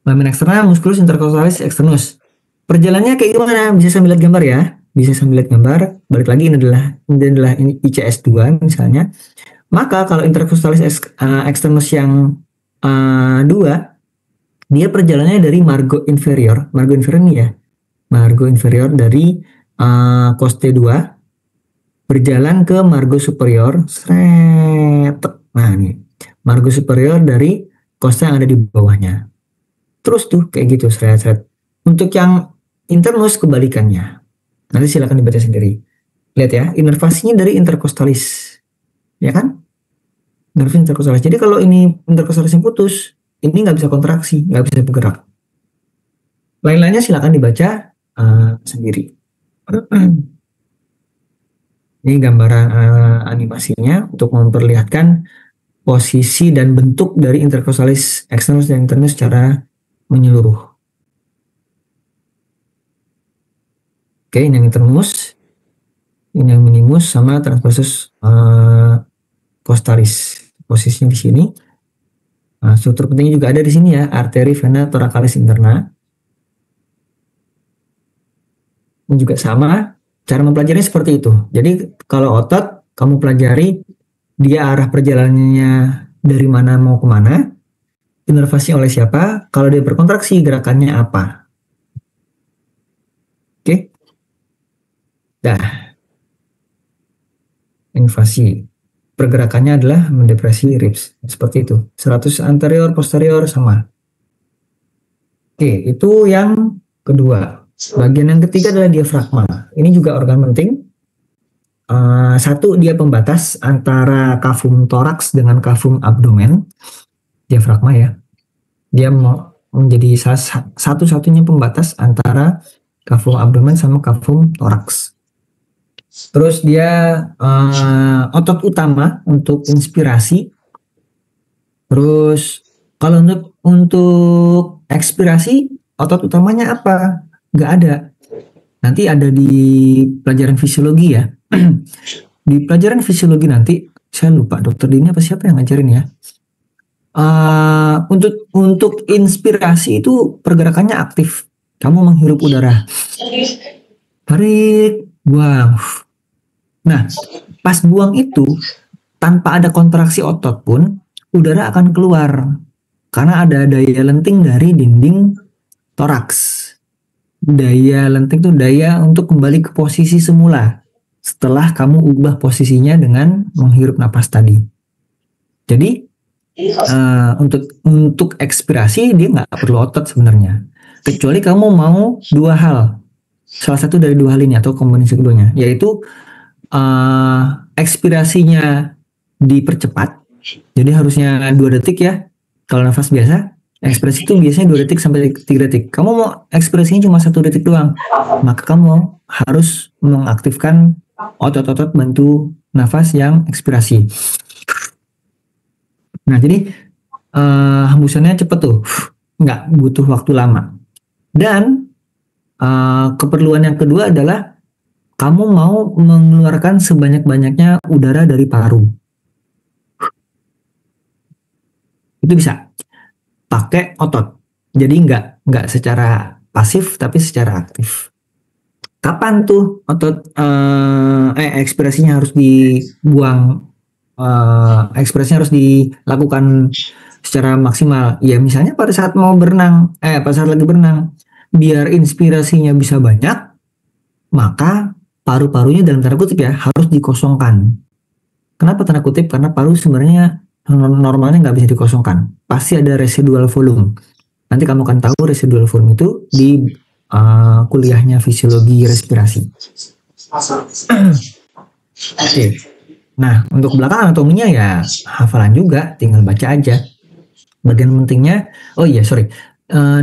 Lamina eksterna musculus intercostalis externus. Perjalanannya kayak gimana? Bisa sambil lihat gambar ya. Bisa sambil lihat gambar. Balik lagi ini adalah ICS2 misalnya. Maka kalau intercostalis externus yang 2, dia perjalanannya dari margo inferior. Margo inferior ini ya. Margo inferior dari coste 2 berjalan ke margo superior. Nah ini. Margo superior dari coste yang ada di bawahnya. Terus tuh kayak gitu seret. Untuk yang internus kebalikannya. Nanti silakan dibaca sendiri. Lihat ya, inervasinya dari intercostalis. Ya kan? Nervus intercostalis. Jadi kalau ini intercostalis yang putus, ini nggak bisa kontraksi, nggak bisa bergerak. Lain-lainnya silakan dibaca sendiri. Ini gambaran animasinya untuk memperlihatkan posisi dan bentuk dari intercostalis externus dan internus secara menyeluruh. Oke, ini yang internus, ini yang minimus sama transversus costalis. Posisinya di sini. Nah, struktur pentingnya juga ada di sini ya, arteri vena thoracalis interna. Ini juga sama, cara mempelajarinya seperti itu. Jadi kalau otot, kamu pelajari dia arah perjalanannya dari mana mau kemana, inervasi oleh siapa, kalau dia berkontraksi gerakannya apa. Oke. Dah. Invasi. Pergerakannya adalah mendepresi ribs. Seperti itu. 100 anterior, posterior sama. Oke, itu yang kedua. Bagian yang ketiga adalah diafragma. Ini juga organ penting. Satu, dia pembatas antara kafum toraks dengan kafum abdomen. Diafragma ya. Dia menjadi satu-satunya pembatas antara kafum abdomen sama kafum toraks. Terus dia otot utama untuk inspirasi. Terus kalau untuk ekspirasi, otot utamanya apa? Nggak ada. Nanti ada di pelajaran fisiologi ya. Di pelajaran fisiologi nanti, saya lupa dokter Dini apa siapa yang ngajarin ya. Untuk inspirasi itu pergerakannya aktif. Kamu menghirup udara. Tarik, buang. Nah, pas buang itu, tanpa ada kontraksi otot pun, udara akan keluar. Karena ada daya lenting dari dinding toraks. Daya lenting itu daya untuk kembali ke posisi semula setelah kamu ubah posisinya dengan menghirup napas tadi. Jadi untuk ekspirasi dia nggak perlu otot sebenarnya, kecuali kamu mau dua hal, salah satu dari dua hal ini atau kombinasi keduanya, yaitu ekspirasinya dipercepat, jadi harusnya 2 detik ya kalau nafas biasa. Ekspresi itu biasanya 2 detik sampai 3 detik. Kamu mau ekspresinya cuma 1 detik doang, maka kamu harus mengaktifkan otot-otot bantu nafas yang ekspirasi. Nah, jadi hembusannya cepet tuh, nggak butuh waktu lama. Dan keperluan yang kedua adalah kamu mau mengeluarkan sebanyak-banyaknya udara dari paru. Itu bisa pakai otot. Jadi nggak secara pasif tapi secara aktif. Kapan tuh otot ekspresinya harus dibuang, ekspresinya harus dilakukan secara maksimal? Ya misalnya pada saat mau berenang, pada saat lagi berenang, biar inspirasinya bisa banyak, maka paru-parunya dalam tanda kutip ya harus dikosongkan. Kenapa tanda kutip? Karena paru sebenarnya normalnya nggak bisa dikosongkan, pasti ada residual volume. Nanti kamu akan tahu residual volume itu di kuliahnya fisiologi respirasi. Oke. Nah, untuk belakang anatominya ya hafalan juga, tinggal baca aja. Bagian pentingnya,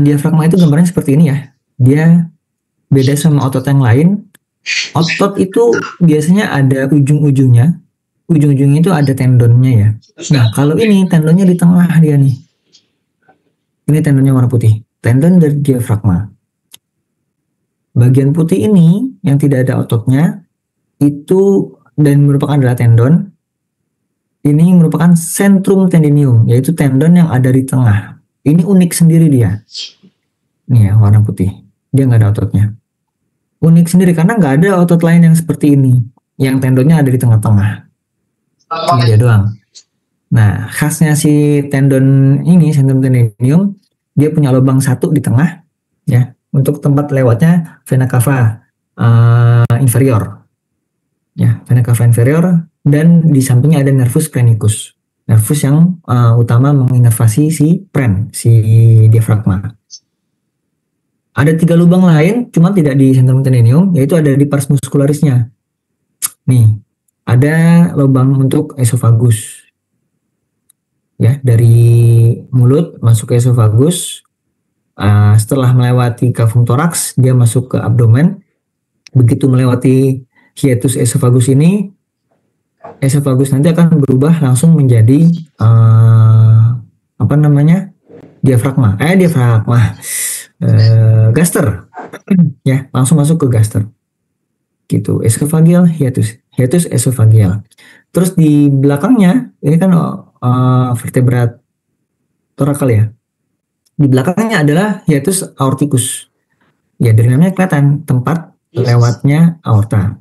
diafragma itu gambarnya seperti ini ya. Dia beda sama otot yang lain. Otot itu biasanya ada ujung-ujungnya itu ada tendonnya ya. Nah, kalau ini tendonnya di tengah dia nih. Ini tendonnya warna putih. Tendon dari diafragma. Bagian putih ini yang tidak ada ototnya itu dan merupakan adalah tendon. Ini merupakan centrum tendinium, yaitu tendon yang ada di tengah. Ini unik sendiri dia. Nih ya, warna putih. Dia nggak ada ototnya. Unik sendiri karena nggak ada otot lain yang seperti ini. Yang tendonnya ada di tengah-tengah. Ini dia doang. Nah, khasnya si tendon ini, centrum tendinium, dia punya lubang satu di tengah, ya, untuk tempat lewatnya vena cava inferior, ya, vena cava inferior, dan di sampingnya ada nervus phrenicus, nervus yang utama menginervasi si diafragma. Ada 3 lubang lain, cuma tidak di centrum tendinium, yaitu ada di pars muscularisnya. Nih. Ada lubang untuk esofagus, ya, dari mulut masuk ke esofagus. Setelah melewati kafum toraks, dia masuk ke abdomen. Begitu melewati hiatus esofagus ini, esofagus nanti akan berubah langsung menjadi diafragma, gaster, ya, langsung masuk ke gaster. Gitu, esofageal hiatus esofageal. Terus di belakangnya ini kan vertebrat torakal ya. Di belakangnya adalah hiatus aorticus. Ya, dari namanya kelihatan tempat lewatnya aorta.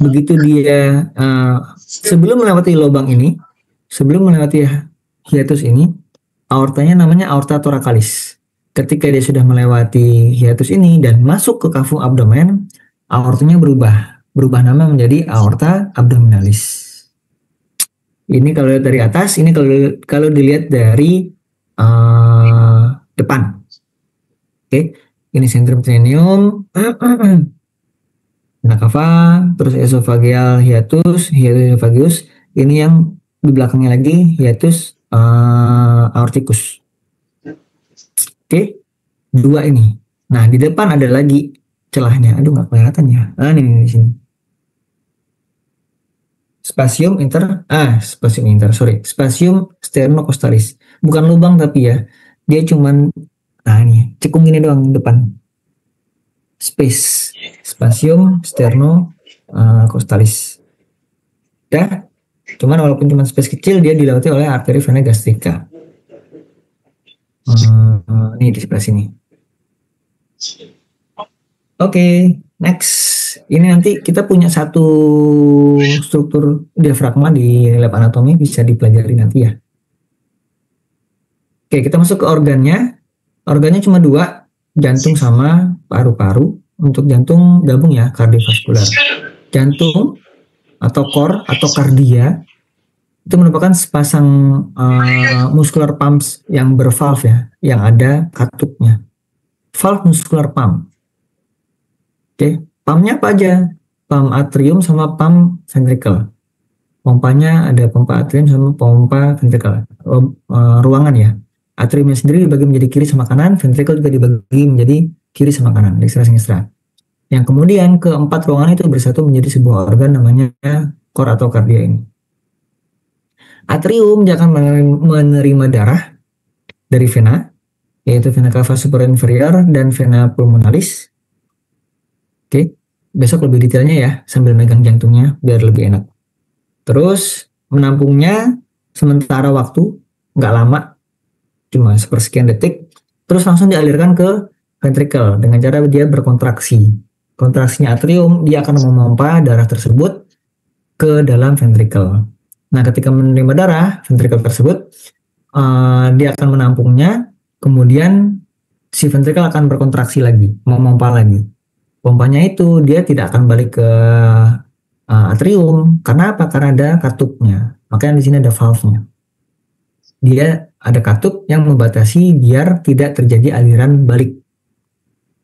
Begitu dia sebelum melewati lubang ini, sebelum melewati hiatus ini, aortanya namanya aorta torakalis. Ketika dia sudah melewati hiatus ini dan masuk ke kafum abdomen, aortanya berubah nama menjadi aorta abdominalis. Ini kalau lihat dari atas, ini kalau dilihat dari depan. Oke, ini centrum tendinium, vena cava, terus esofageal hiatus esophageus. Ini yang di belakangnya lagi hiatus aorticus. Oke, dua ini. Nah, di depan ada lagi celahnya. Aduh, nggak kelihatan ya. Ini di sini. Spasium sternocostalis. Bukan lubang tapi ya. Dia cuman, nah ini, cekung ini doang depan. Spasium sternocostalis. Ya, cuman walaupun cuma space kecil, dia dilewati oleh arteri vena gastrica. Ini di sebelah sini. Oke, next. Ini nanti kita punya satu struktur diafragma di lab anatomi, bisa dipelajari nanti ya. Oke, kita masuk ke organnya. Organnya cuma dua, jantung sama paru-paru. Untuk jantung gabung ya, kardiovaskular. Jantung atau core atau kardia itu merupakan sepasang muscular pumps yang bervalve ya, yang ada katupnya. Valve muscular pump. Oke, pumpnya apa aja? Pump atrium sama pump ventricle. Pompanya ada pompa atrium sama pompa ventricle. Ruangan ya. Atriumnya sendiri dibagi menjadi kiri sama kanan, ventricle juga dibagi menjadi kiri sama kanan, dextra sinistra. Yang kemudian keempat ruangan itu bersatu menjadi sebuah organ namanya core atau kardia ini. Atrium dia akan menerima darah dari vena, yaitu vena cava superior inferior dan vena pulmonalis. Oke, besok lebih detailnya ya, sambil megang jantungnya biar lebih enak. Terus menampungnya sementara waktu, nggak lama, cuma sepersekian detik, terus langsung dialirkan ke ventricle dengan cara dia berkontraksi. Kontraksinya atrium, dia akan memompa darah tersebut ke dalam ventricle. Nah, ketika menerima darah, ventricle tersebut, dia akan menampungnya, kemudian si ventricle akan berkontraksi lagi, memompa lagi. Pompanya itu dia tidak akan balik ke atrium. Karena apa? Karena ada katupnya. Makanya di sini ada valve-nya. Dia ada katup yang membatasi biar tidak terjadi aliran balik.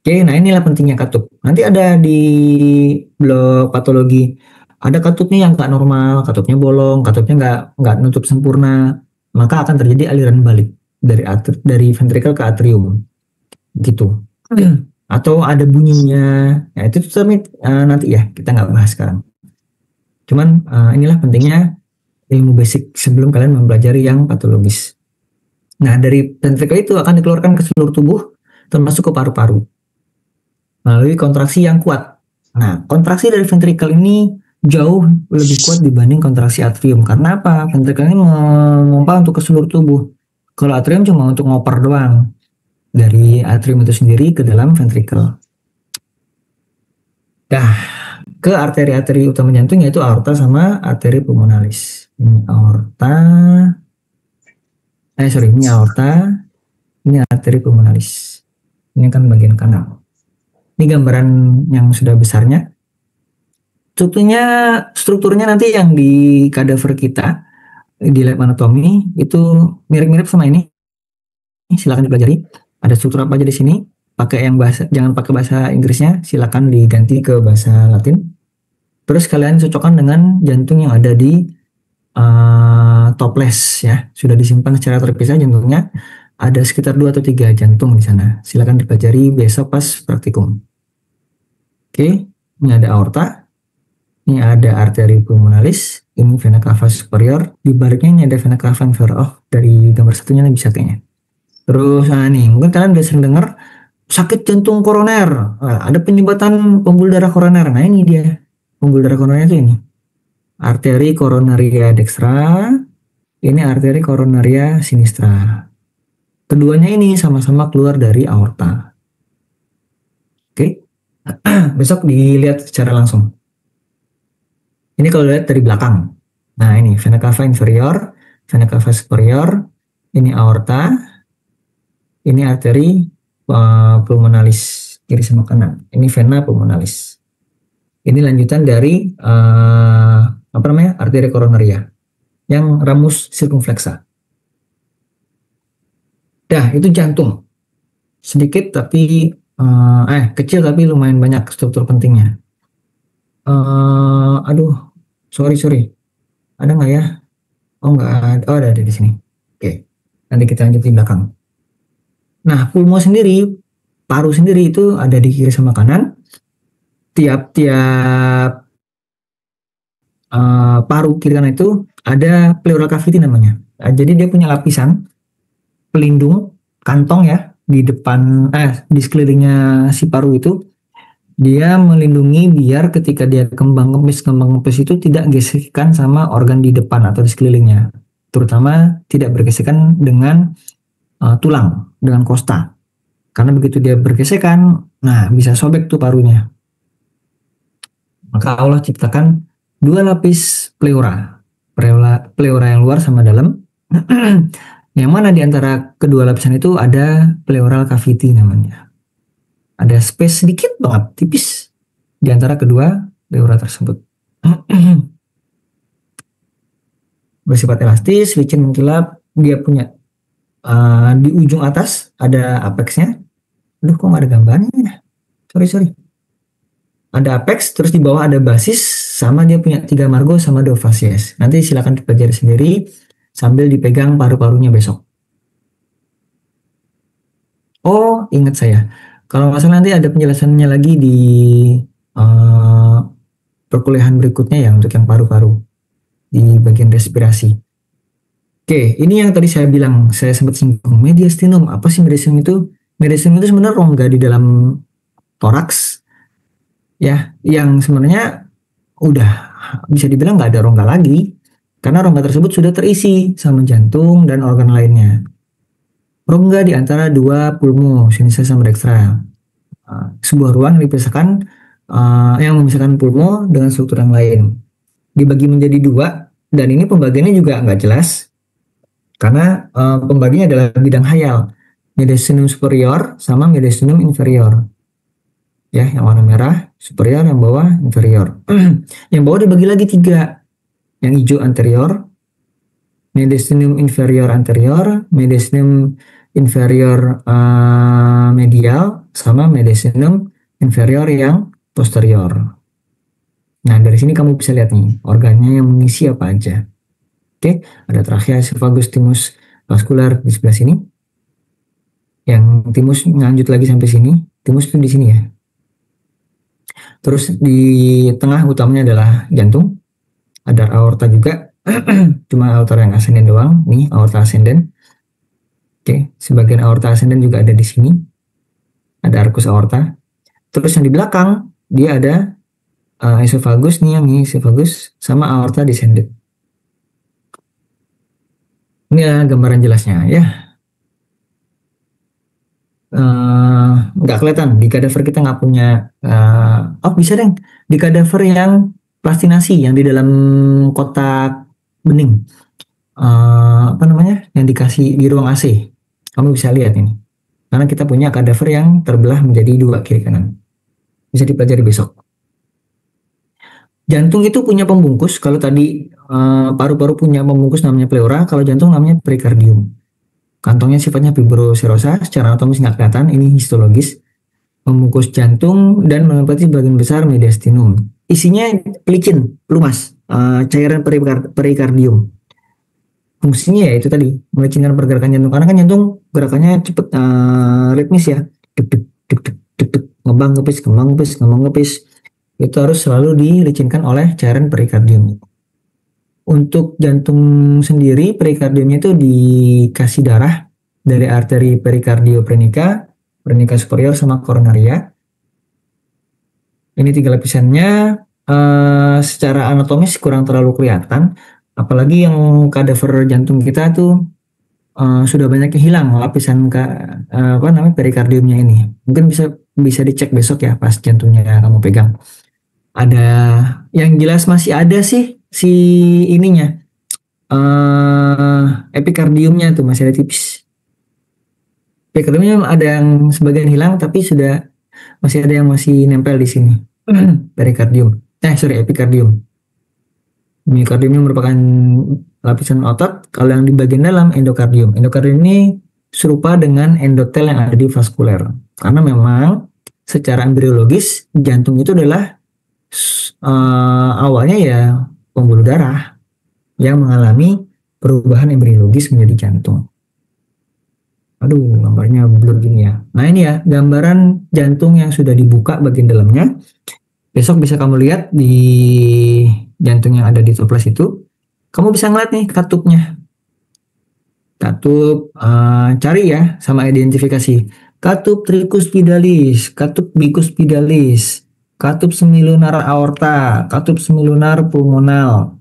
Oke, nah inilah pentingnya katup. Nanti ada di blok patologi, ada katupnya yang nggak normal, katupnya bolong, katupnya nggak nutup sempurna, maka akan terjadi aliran balik dari ventricle ke atrium, gitu. Atau ada bunyinya, ya itu nanti ya kita nggak bahas sekarang. Cuman inilah pentingnya ilmu basic sebelum kalian mempelajari yang patologis. Nah, dari ventricle itu akan dikeluarkan ke seluruh tubuh, termasuk ke paru-paru, melalui kontraksi yang kuat. Nah, kontraksi dari ventricle ini jauh lebih kuat dibanding kontraksi atrium. Karena apa? Ventricle ini memompa untuk ke seluruh tubuh. Kalau atrium cuma untuk ngoper doang. Dari atrium itu sendiri ke dalam ventricle. Dah, ke arteri-arteri utama jantung yaitu aorta sama arteri pulmonalis. Ini aorta. Ini aorta. Ini arteri pulmonalis. Ini kan bagian kanan. Ini gambaran yang sudah besarnya. Strukturnya nanti yang di kadaver kita di lab anatomi itu mirip-mirip sama ini. Silakan dipelajari. Ada struktur apa aja di sini? Pakai yang jangan pakai bahasa Inggrisnya, silakan diganti ke bahasa Latin. Terus kalian cocokkan dengan jantung yang ada di toples ya. Sudah disimpan secara terpisah jantungnya. Ada sekitar 2 atau 3 jantung di sana. Silakan dipelajari besok pas praktikum. Oke, ini ada aorta. Ini ada arteri pulmonalis, ini vena cava superior, di baliknya ini ada vena cava inferior. Dari gambar satunya nih bisa kayaknya. Terus nih, mungkin kalian udah sering dengar sakit jantung koroner. Ada penyumbatan pembuluh darah koroner. Nah, ini dia. Pembuluh darah koroner itu ini. Arteri koronaria dextra, ini arteri koronaria sinistra. Keduanya ini sama-sama keluar dari aorta. Oke. Besok dilihat secara langsung. Ini kalau lihat dari belakang. Nah, ini vena cava inferior, vena cava superior, ini aorta, ini arteri pulmonalis kiri sama kanan. Ini vena pulmonalis. Ini lanjutan dari arteri koronaria yang ramus circumflexa. Dah, itu jantung. Sedikit tapi kecil tapi lumayan banyak struktur pentingnya. Sorry. Ada nggak ya? Oh, nggak ada. Oh, ada di sini. Oke. Nanti kita lanjut di belakang. Nah, pulmo sendiri, paru sendiri itu ada di kiri sama kanan. Tiap-tiap paru kiri kanan itu ada pleural cavity namanya. Jadi dia punya lapisan pelindung kantong ya di depan di sekelilingnya si paru itu, dia melindungi biar ketika dia kembang kempis itu tidak gesekan sama organ di depan atau di sekelilingnya, terutama tidak bergesekan dengan tulang, dengan kosta, karena begitu dia bergesekan, nah bisa sobek tuh parunya. Maka Allah ciptakan dua lapis pleura, pleura yang luar sama dalam. Yang mana di antara kedua lapisan itu ada pleural cavity namanya. Ada space sedikit banget, tipis di antara kedua pleura tersebut. Bersifat elastis, licin, mengkilap. Dia punya di ujung atas ada apexnya. Aduh, kok nggak ada gambarnya? Sorry. Ada apex, terus di bawah ada basis, sama dia punya 3 margo sama 2 facies. Nanti silakan dipelajari sendiri sambil dipegang paru-parunya besok. Oh, ingat saya. Kalau nggak salah nanti ada penjelasannya lagi di perkuliahan berikutnya ya untuk yang paru-paru di bagian respirasi. Oke, ini yang tadi saya bilang, saya sempat singgung, mediastinum. Apa sih mediastinum itu? Mediastinum itu sebenarnya rongga di dalam toraks ya, yang sebenarnya udah bisa dibilang nggak ada rongga lagi karena rongga tersebut sudah terisi sama jantung dan organ lainnya. Rongga di antara dua pulmo, sinus sama dextra. Sebuah ruang yang dipisahkan yang memisahkan pulmo dengan struktur yang lain. Dibagi menjadi dua dan ini pembagiannya juga nggak jelas karena pembagiannya adalah bidang hayal. Mediastinum superior sama mediastinum inferior. Ya, yang warna merah superior, yang bawah inferior. Yang bawah dibagi lagi 3. Yang hijau anterior, mediastinum inferior anterior, mediastinum inferior medial, sama mediastinum inferior yang posterior. Nah, dari sini kamu bisa lihat nih organnya yang mengisi apa aja. Oke, ada trachea, esophagus, thymus, vaskular di sebelah sini. Yang thymus lanjut lagi sampai sini. Thymus itu di sini ya. Terus di tengah utamanya adalah jantung. Ada aorta juga. Cuma aorta yang ascendant doang. Nih aorta ascendant. Oke, sebagian aorta ascendant juga ada di sini. Ada arcus aorta. Terus yang di belakang dia ada esophagus nih, yang ini esophagus sama aorta descendant. Ini ya gambaran jelasnya ya. Nggak kelihatan di kadaver kita nggak punya oh bisa deh di kadaver yang plastinasi yang di dalam kotak bening apa namanya yang dikasih di ruang AC, kamu bisa lihat ini karena kita punya kadaver yang terbelah menjadi 2 kiri kanan, bisa dipelajari besok. Jantung itu punya pembungkus, kalau tadi paru-paru punya pembungkus namanya pleura, kalau jantung namanya perikardium. Kantongnya sifatnya fibroserosa, secara anatomis nggak kelihatan, ini histologis. Membungkus jantung dan menempati bagian besar mediastinum. Isinya pelicin, pelumas, cairan perikardium. Fungsinya ya itu tadi, melicinkan pergerakan jantung. Karena kan jantung gerakannya cepet, ritmis ya. Duk, duk, duk, duk, duk, duk. Ngembang ngepis, ngembang ngepis, ngembang ngepis. Itu harus selalu dilicinkan oleh cairan perikardium. Untuk jantung sendiri, perikardiumnya itu dikasih darah dari arteri perikardioprenica, prenica superior sama koronaria. Ini 3 lapisannya. Secara anatomis kurang terlalu kelihatan, apalagi yang kadaver jantung kita tuh sudah banyak yang hilang lapisan apa namanya perikardiumnya ini. Mungkin bisa dicek besok ya pas jantungnya kamu pegang. Ada yang jelas masih ada sih si ininya epikardiumnya tuh masih ada tipis. Epikardiumnya ada yang sebagian hilang tapi masih ada yang masih nempel di sini. Perikardium. Epikardium. Myokardium merupakan lapisan otot. Kalau yang di bagian dalam endokardium. Endokardium ini serupa dengan endotel yang ada di vaskuler. Karena memang secara embriologis jantung itu adalah awalnya ya pembuluh darah yang mengalami perubahan embriologis menjadi jantung. Aduh, gambarnya blur gini ya. Nah ini ya, gambaran jantung yang sudah dibuka bagian dalamnya. Besok bisa kamu lihat di jantung yang ada di toples itu. Kamu bisa ngeliat nih katupnya. Katup, cari ya sama identifikasi. Katup tricuspidalis, katup bicuspidalis, katup semilunar aorta, katup semilunar pulmonal.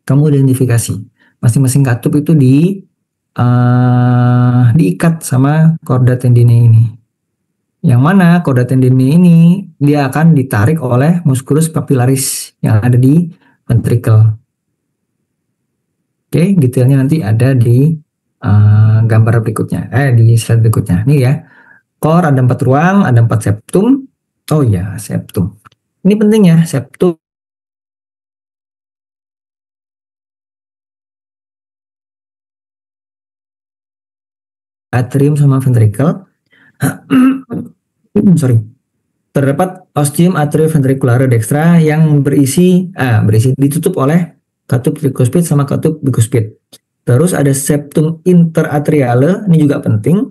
Kamu identifikasi. Masing-masing katup itu diikat sama korda tendinnya ini. Yang mana korda tendinnya ini dia akan ditarik oleh musculus papillaris yang ada di ventricle. Oke, detailnya nanti ada di gambar berikutnya, di slide berikutnya. Nih ya, core ada 4 ruang, ada 4 septum. Oh ya, septum. Ini penting ya, septum atrium sama ventricle. Sorry. Terdapat ostium atrioventriculare dextra yang berisi ditutup oleh katup tricuspid sama katup bicuspid. Terus ada septum interatriale, ini juga penting,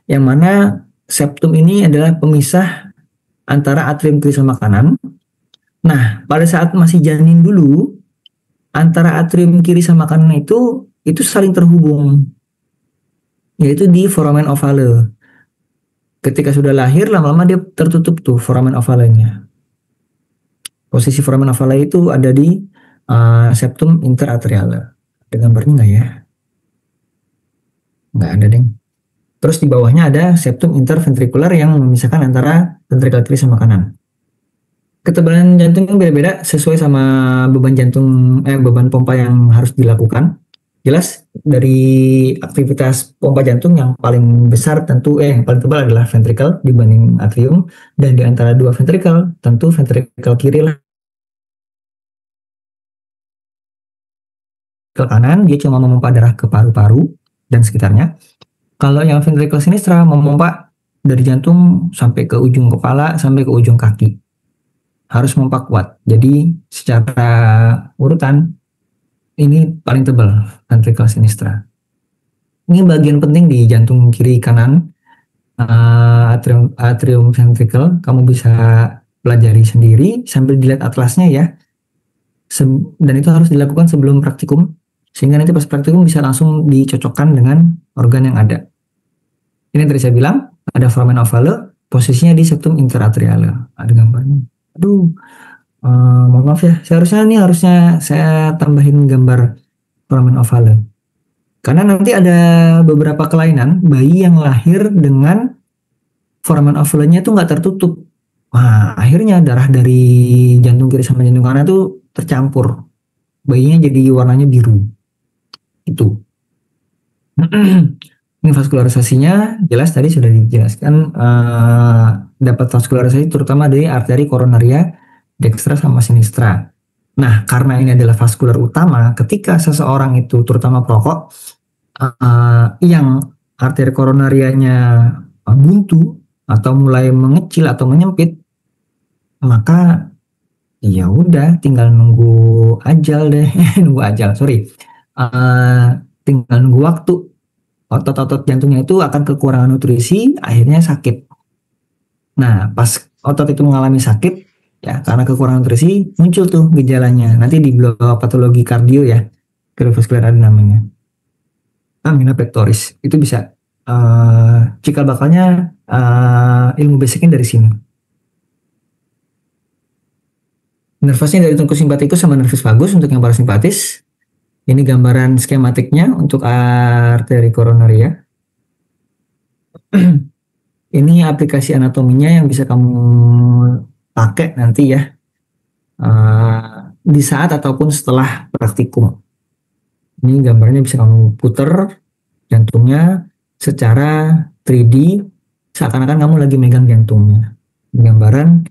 yang mana septum ini adalah pemisah antara atrium kiri sama kanan. Nah, pada saat masih janin dulu, antara atrium kiri sama kanan itu saling terhubung, yaitu di foramen ovale. Ketika sudah lahir, lama-lama dia tertutup tuh foramen ovalenya. Posisi foramen ovale itu ada di septum interatriale. Ada gambarnya nggak ya? Nggak ada deh. Terus di bawahnya ada septum interventricular yang memisahkan antara ventrikel kiri sama kanan. Ketebalan jantung beda-beda sesuai sama beban pompa yang harus dilakukan. Jelas dari aktivitas pompa jantung yang paling besar yang paling tebal adalah ventrikel dibanding atrium, dan di antara dua ventrikel tentu ventrikel kiri lah. Ke kanan dia cuma memompa darah ke paru-paru dan sekitarnya. Kalau yang ventrikel sinistra memompa dari jantung sampai ke ujung kepala sampai ke ujung kaki. Harus memompa kuat. Jadi secara urutan ini paling tebal ventrikel sinistra. Ini bagian penting di jantung kiri kanan atrium ventricle. Kamu bisa pelajari sendiri sambil dilihat atlasnya ya. Dan itu harus dilakukan sebelum praktikum sehingga nanti pas praktikum bisa langsung dicocokkan dengan organ yang ada. Ini tadi saya bilang ada foramen ovale, posisinya di septum interatriale. Ada gambarnya. Aduh, mohon maaf ya. Harusnya saya tambahin gambar foramen ovale. Karena nanti ada beberapa kelainan bayi yang lahir dengan foramen ovalenya itu nggak tertutup. Wah, akhirnya darah dari jantung kiri sama jantung kanan itu tercampur. Bayinya jadi warnanya biru. Itu. Ini vaskularisasinya jelas tadi sudah dijelaskan, dapat vaskularisasi terutama dari arteri koronaria dextra sama sinistra. Nah, karena ini adalah vaskular utama, ketika seseorang itu terutama perokok yang arteri koronarianya buntu atau mulai mengecil atau menyempit, maka ya udah tinggal nunggu ajal deh, tinggal nunggu waktu. Otot-otot jantungnya itu akan kekurangan nutrisi, akhirnya sakit. Nah, pas otot itu mengalami sakit, ya karena kekurangan nutrisi, muncul tuh gejalanya. Nanti di blok patologi kardio ya, kardiovaskular ada namanya. Angina pectoris, itu bisa. Cikal bakalnya ilmu basicnya dari sini. Nervusnya dari tungkus simpatikus sama nervus vagus untuk yang parasimpatis. Ini gambaran skematiknya untuk arteri koronaria. Ini aplikasi anatominya yang bisa kamu pakai nanti ya di saat ataupun setelah praktikum. Ini gambarnya bisa kamu puter jantungnya secara 3D seakan-akan kamu lagi megang jantungnya. Gambaran,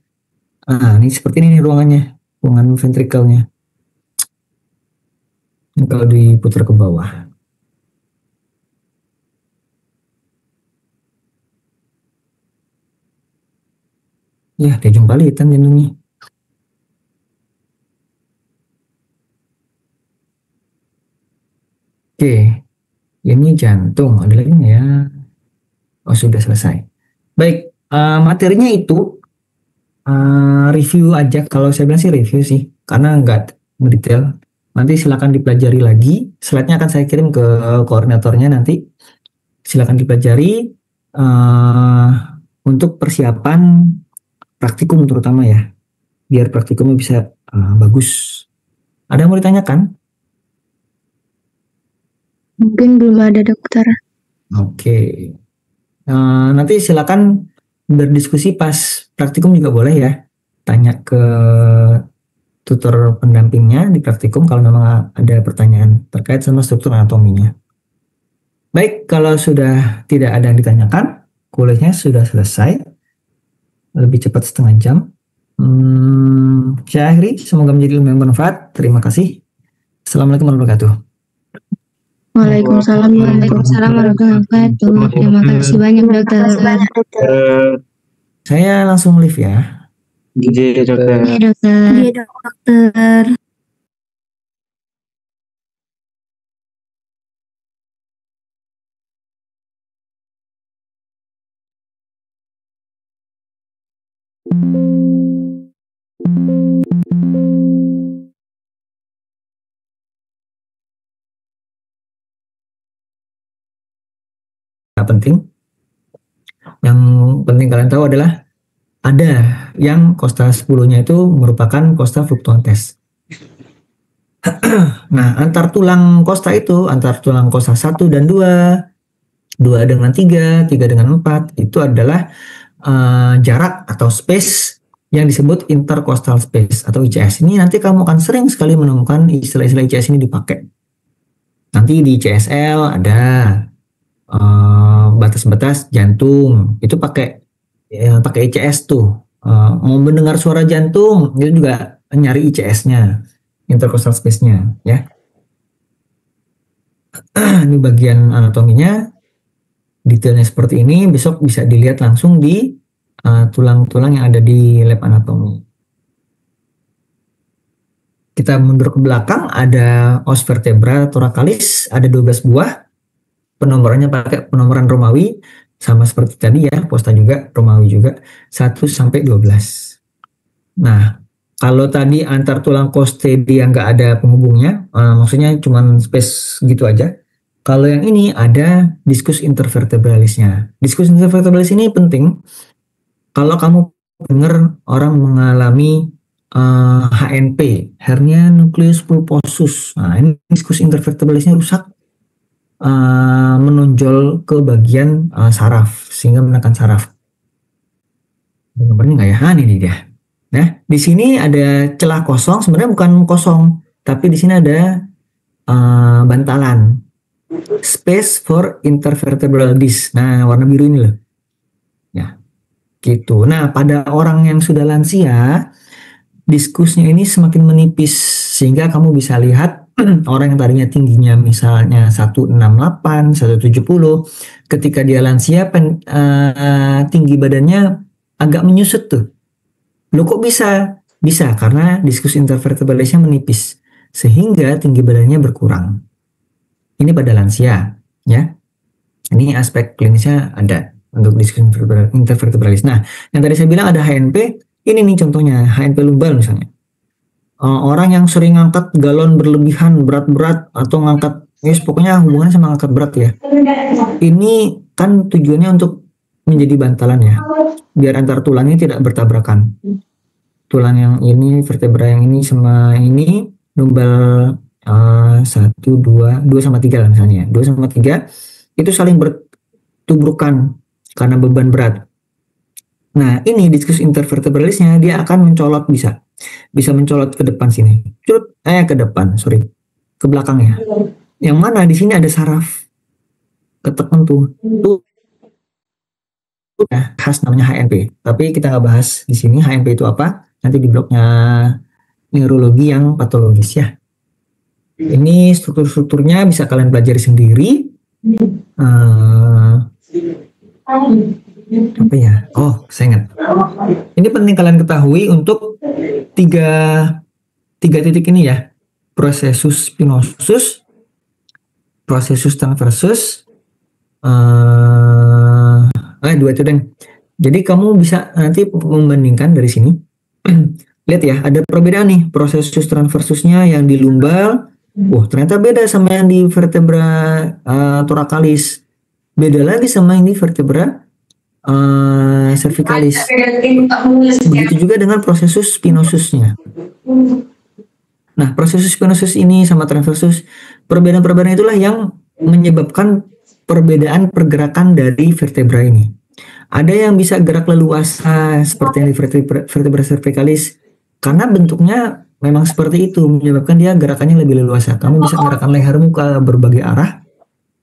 ini seperti ini nih ruangan ventrikelnya. Kalau diputar ke bawah. Ya, dia jumpalitan jantungnya. Oke, ini jantung. Ada lagi nggak ya? Oh, sudah selesai. Baik, materinya itu review aja. Kalau saya bilang sih review sih, karena nggak mendetail. Nanti silakan dipelajari lagi. Slide-nya akan saya kirim ke koordinatornya nanti. Silakan dipelajari untuk persiapan praktikum terutama ya, biar praktikumnya bisa bagus. Ada yang mau ditanyakan? Mungkin belum ada, dokter. Oke. Nanti silakan berdiskusi pas praktikum juga boleh ya. Tanya ke tutor pendampingnya di praktikum kalau memang ada pertanyaan terkait sama struktur anatominya. Baik, kalau sudah tidak ada yang ditanyakan, kuliahnya sudah selesai. Lebih cepat setengah jam. Saya akhiri, semoga menjadi ilmu yang bermanfaat. Terima kasih. Assalamualaikum warahmatullahi wabarakatuh. Waalaikumsalam warahmatullahi wabarakatuh. Terima kasih banyak, dokter. Saya langsung live ya. Iya, dokter. Iya, dokter. Iya, dokter. Penting. Yang penting kalian tahu adalah ada yang kosta 10-nya itu merupakan kosta fluctuantes. Nah, antar tulang kosta itu, antar tulang kosta 1 dan 2, 2 dengan 3, 3 dengan 4, itu adalah jarak atau space yang disebut intercostal space atau ICS. Ini nanti kamu akan sering sekali menemukan istilah-istilah ICS ini dipakai. Nanti di CSL ada batas-batas jantung, itu pakai ICS tuh. Mau mendengar suara jantung, itu juga nyari ICS-nya, intercostal space-nya ya. Ini bagian anatominya, detailnya seperti ini. Besok bisa dilihat langsung di tulang-tulang yang ada di lab anatomi. Kita mundur ke belakang, ada os vertebra thoracalis, ada 12 buah. Penomorannya pakai penomoran Romawi, sama seperti tadi ya, Posta juga, Romawi juga, 1 sampai 12. Nah, kalau tadi antar tulang koste dia nggak ada penghubungnya, maksudnya cuma space gitu aja. Kalau yang ini ada diskus intervertebralisnya. Diskus intervertebralis ini penting kalau kamu dengar orang mengalami HNP, hernia nucleus pulposus. Nah, ini diskus intervertebralisnya rusak, menonjol ke bagian saraf sehingga menekan saraf. Gambarnya nggak ya? Ini dia. Nah, di sini ada celah kosong, sebenarnya bukan kosong, tapi di sini ada bantalan. Space for intervertebral disc. Nah, warna biru ini loh. Ya, gitu. Nah, pada orang yang sudah lansia, diskusnya ini semakin menipis sehingga kamu bisa lihat orang yang tadinya tingginya misalnya 168, 170, ketika dia lansia tinggi badannya agak menyusut tuh. Loh kok bisa? Bisa karena diskus intervertebralisnya menipis sehingga tinggi badannya berkurang. Ini pada lansia ya. Ini aspek klinisnya ada untuk diskus intervertebralis. Nah, yang tadi saya bilang ada HNP, ini nih contohnya HNP lumbal misalnya. Orang yang sering ngangkat galon berlebihan, berat-berat, atau ngangkat, pokoknya hubungannya sama ngangkat berat ya. Ini kan tujuannya untuk menjadi bantalan ya, biar antar tulangnya tidak bertabrakan. Tulang yang ini, vertebra yang ini sama ini, lumbal 1, 2 sama 3 lah misalnya. 2 sama 3, itu saling bertubrukan karena beban berat. Nah, ini diskus intervertebralisnya, dia akan mencolot bisa mencolot ke depan sini, ke depan, ke belakang ya. Yang mana di sini ada saraf ketekan tuh ya, khas namanya HNP. Tapi kita nggak bahas di sini HNP itu apa. Nanti di blognya neurologi yang patologis ya. Ini struktur-strukturnya bisa kalian pelajari sendiri. Apa ya? Oh, saya ingat. Ini penting kalian ketahui untuk tiga titik ini ya. Processus spinosus, processus transversus, dua itu, Deng. Jadi kamu bisa nanti membandingkan dari sini. Lihat ya, ada perbedaan nih prosesus transversusnya yang di lumbal. Wah, ternyata beda sama yang di vertebra thoracalis. Beda lagi sama yang di vertebra cervicalis. Begitu juga dengan prosesus spinosusnya. Nah, prosesus spinosus ini sama transversus, perbedaan-perbedaan itulah yang menyebabkan perbedaan pergerakan dari vertebra ini. Ada yang bisa gerak leluasa seperti yang di vertebra cervicalis, karena bentuknya memang seperti itu, menyebabkan dia gerakannya lebih leluasa. Kamu bisa gerakan lehermu ke berbagai arah,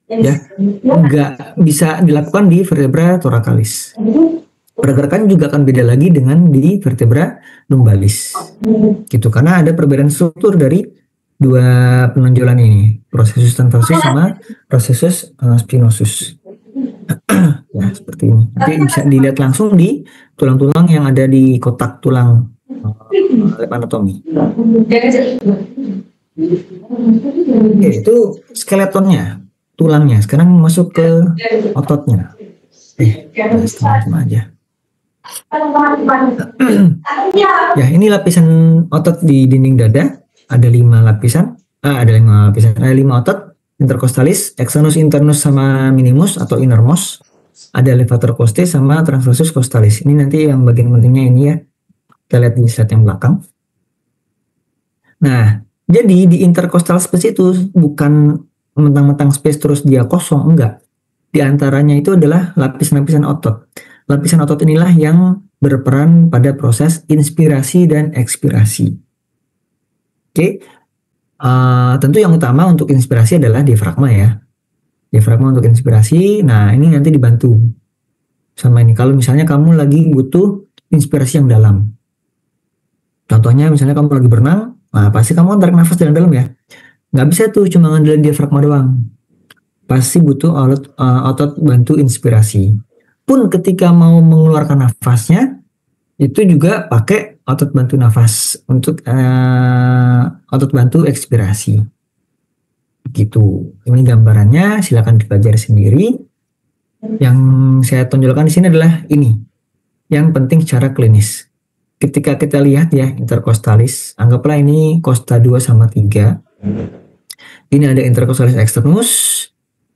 ya, nggak bisa dilakukan di vertebra thoracalis. Pergerakan juga akan beda lagi dengan di vertebra lumbalis, gitu, karena ada perbedaan struktur dari dua penonjolan ini, prosesus transversus sama prosesus spinosus. Ya, seperti ini. Nanti bisa dilihat langsung di tulang-tulang yang ada di kotak tulang lab anatomi. Oke, itu skeletonnya, tulangnya. Sekarang masuk ke ototnya. Sama aja. Ya, ini lapisan otot di dinding dada. Ada 5 lapisan. Ada 5 otot. Intercostalis, externus, internus, sama minimus atau innermost. Ada levator costae sama transversus costalis. Ini nanti yang bagian pentingnya ini ya. Kita lihat di slide yang belakang. Nah, jadi di intercostal space itu bukan mentang-mentang space terus dia kosong, enggak. Di antaranya itu adalah lapisan-lapisan otot. Lapisan otot inilah yang berperan pada proses inspirasi dan ekspirasi. Oke. Tentu yang utama untuk inspirasi adalah diafragma ya. Diafragma untuk inspirasi. Nah, ini nanti dibantu sama ini. Kalau misalnya kamu lagi butuh inspirasi yang dalam. Contohnya misalnya kamu lagi berenang, nah pasti kamu tarik nafas dalam-dalam ya. Nggak bisa tuh cuma ngandelin diafragma doang. Pasti butuh otot bantu inspirasi. Pun ketika mau mengeluarkan nafasnya, itu juga pakai otot bantu nafas untuk otot bantu ekspirasi. Gitu. Ini gambarannya, silakan dipelajari sendiri. Yang saya tonjolkan di sini adalah ini, yang penting secara klinis. Ketika kita lihat ya intercostalis, anggaplah ini costa 2 sama 3. Ini ada intercostalis externus,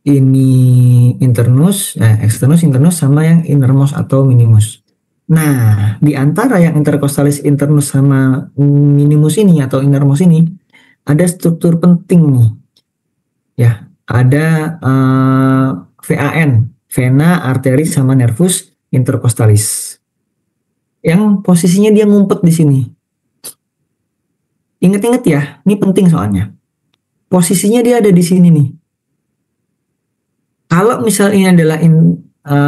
ini internus, externus, internus, sama yang innermost atau minimus. Nah, di antara yang intercostalis internus sama minimus ini atau innermost ini, ada struktur penting nih. Ya, ada VAN, vena, arteri, sama nervus intercostalis. Yang posisinya dia ngumpet di sini. Ingat-ingat ya, ini penting soalnya. Posisinya dia ada di sini nih. Kalau misalnya ini adalah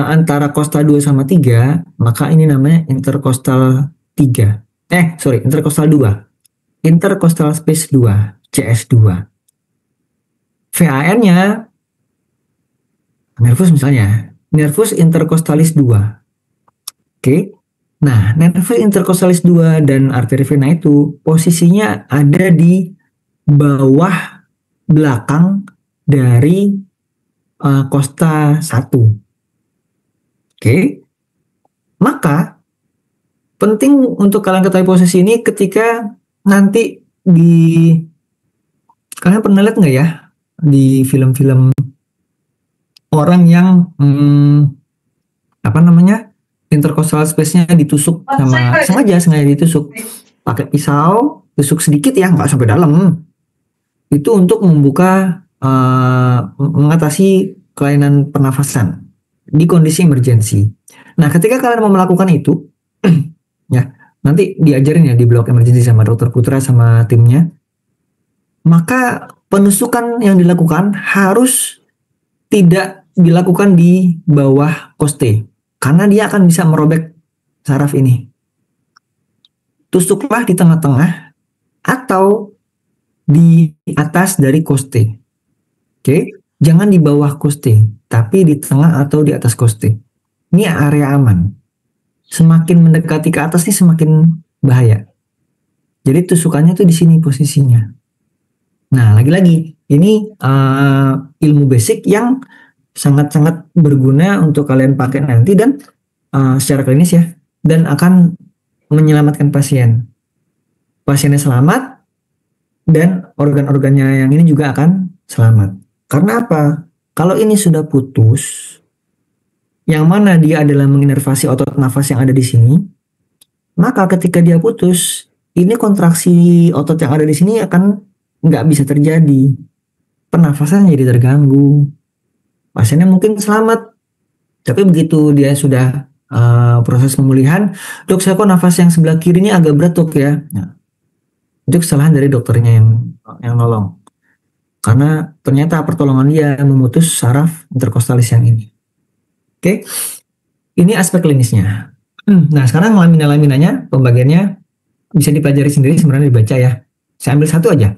antara costa 2 sama 3, maka ini namanya intercostal 3. Intercostal 2. Intercostal space 2, CS2. VAN-nya nervus misalnya, nervus intercostalis 2. Oke. Nah, nervus intercostalis 2 dan arteri vena itu posisinya ada di bawah belakang dari costa 1. Oke. Maka penting untuk kalian ketahui posisi ini ketika nanti kalian pernah lihat nggak ya di film-film orang yang intercostal space-nya ditusuk sama sengaja ditusuk pakai pisau, tusuk sedikit ya, nggak sampai dalam. Itu untuk membuka mengatasi kelainan pernafasan di kondisi emergensi. Nah, ketika kalian mau melakukan itu, ya nanti diajarin ya di blok emergensi sama dokter Putra sama timnya. Maka penusukan yang dilakukan harus tidak dilakukan di bawah costae, karena dia akan bisa merobek saraf ini. Tusuklah di tengah-tengah atau di atas dari costae. Oke, jangan di bawah costae, tapi di tengah atau di atas costae. Ini area aman. Semakin mendekati ke atas nih semakin bahaya. Jadi tusukannya tuh di sini posisinya. Nah, lagi-lagi ini ilmu basic yang sangat-sangat berguna untuk kalian pakai nanti dan secara klinis ya, dan akan menyelamatkan pasien. Pasiennya selamat dan organ-organnya yang ini juga akan selamat. Karena apa? Kalau ini sudah putus, yang mana dia adalah menginervasi otot nafas yang ada di sini, maka ketika dia putus, ini kontraksi otot yang ada di sini akan nggak bisa terjadi. Pernafasan jadi terganggu. Pasiennya mungkin selamat, tapi begitu dia sudah proses pemulihan, dok saya kok nafas yang sebelah kiri ini agak berat dok ya. Nah, itu kesalahan dari dokternya yang nolong. Karena ternyata pertolongan dia memutus saraf interkostalis yang ini. Oke, ini aspek klinisnya. Nah sekarang lamina-laminanya, pembagiannya bisa dipelajari sendiri sebenarnya dibaca ya. Saya ambil satu aja.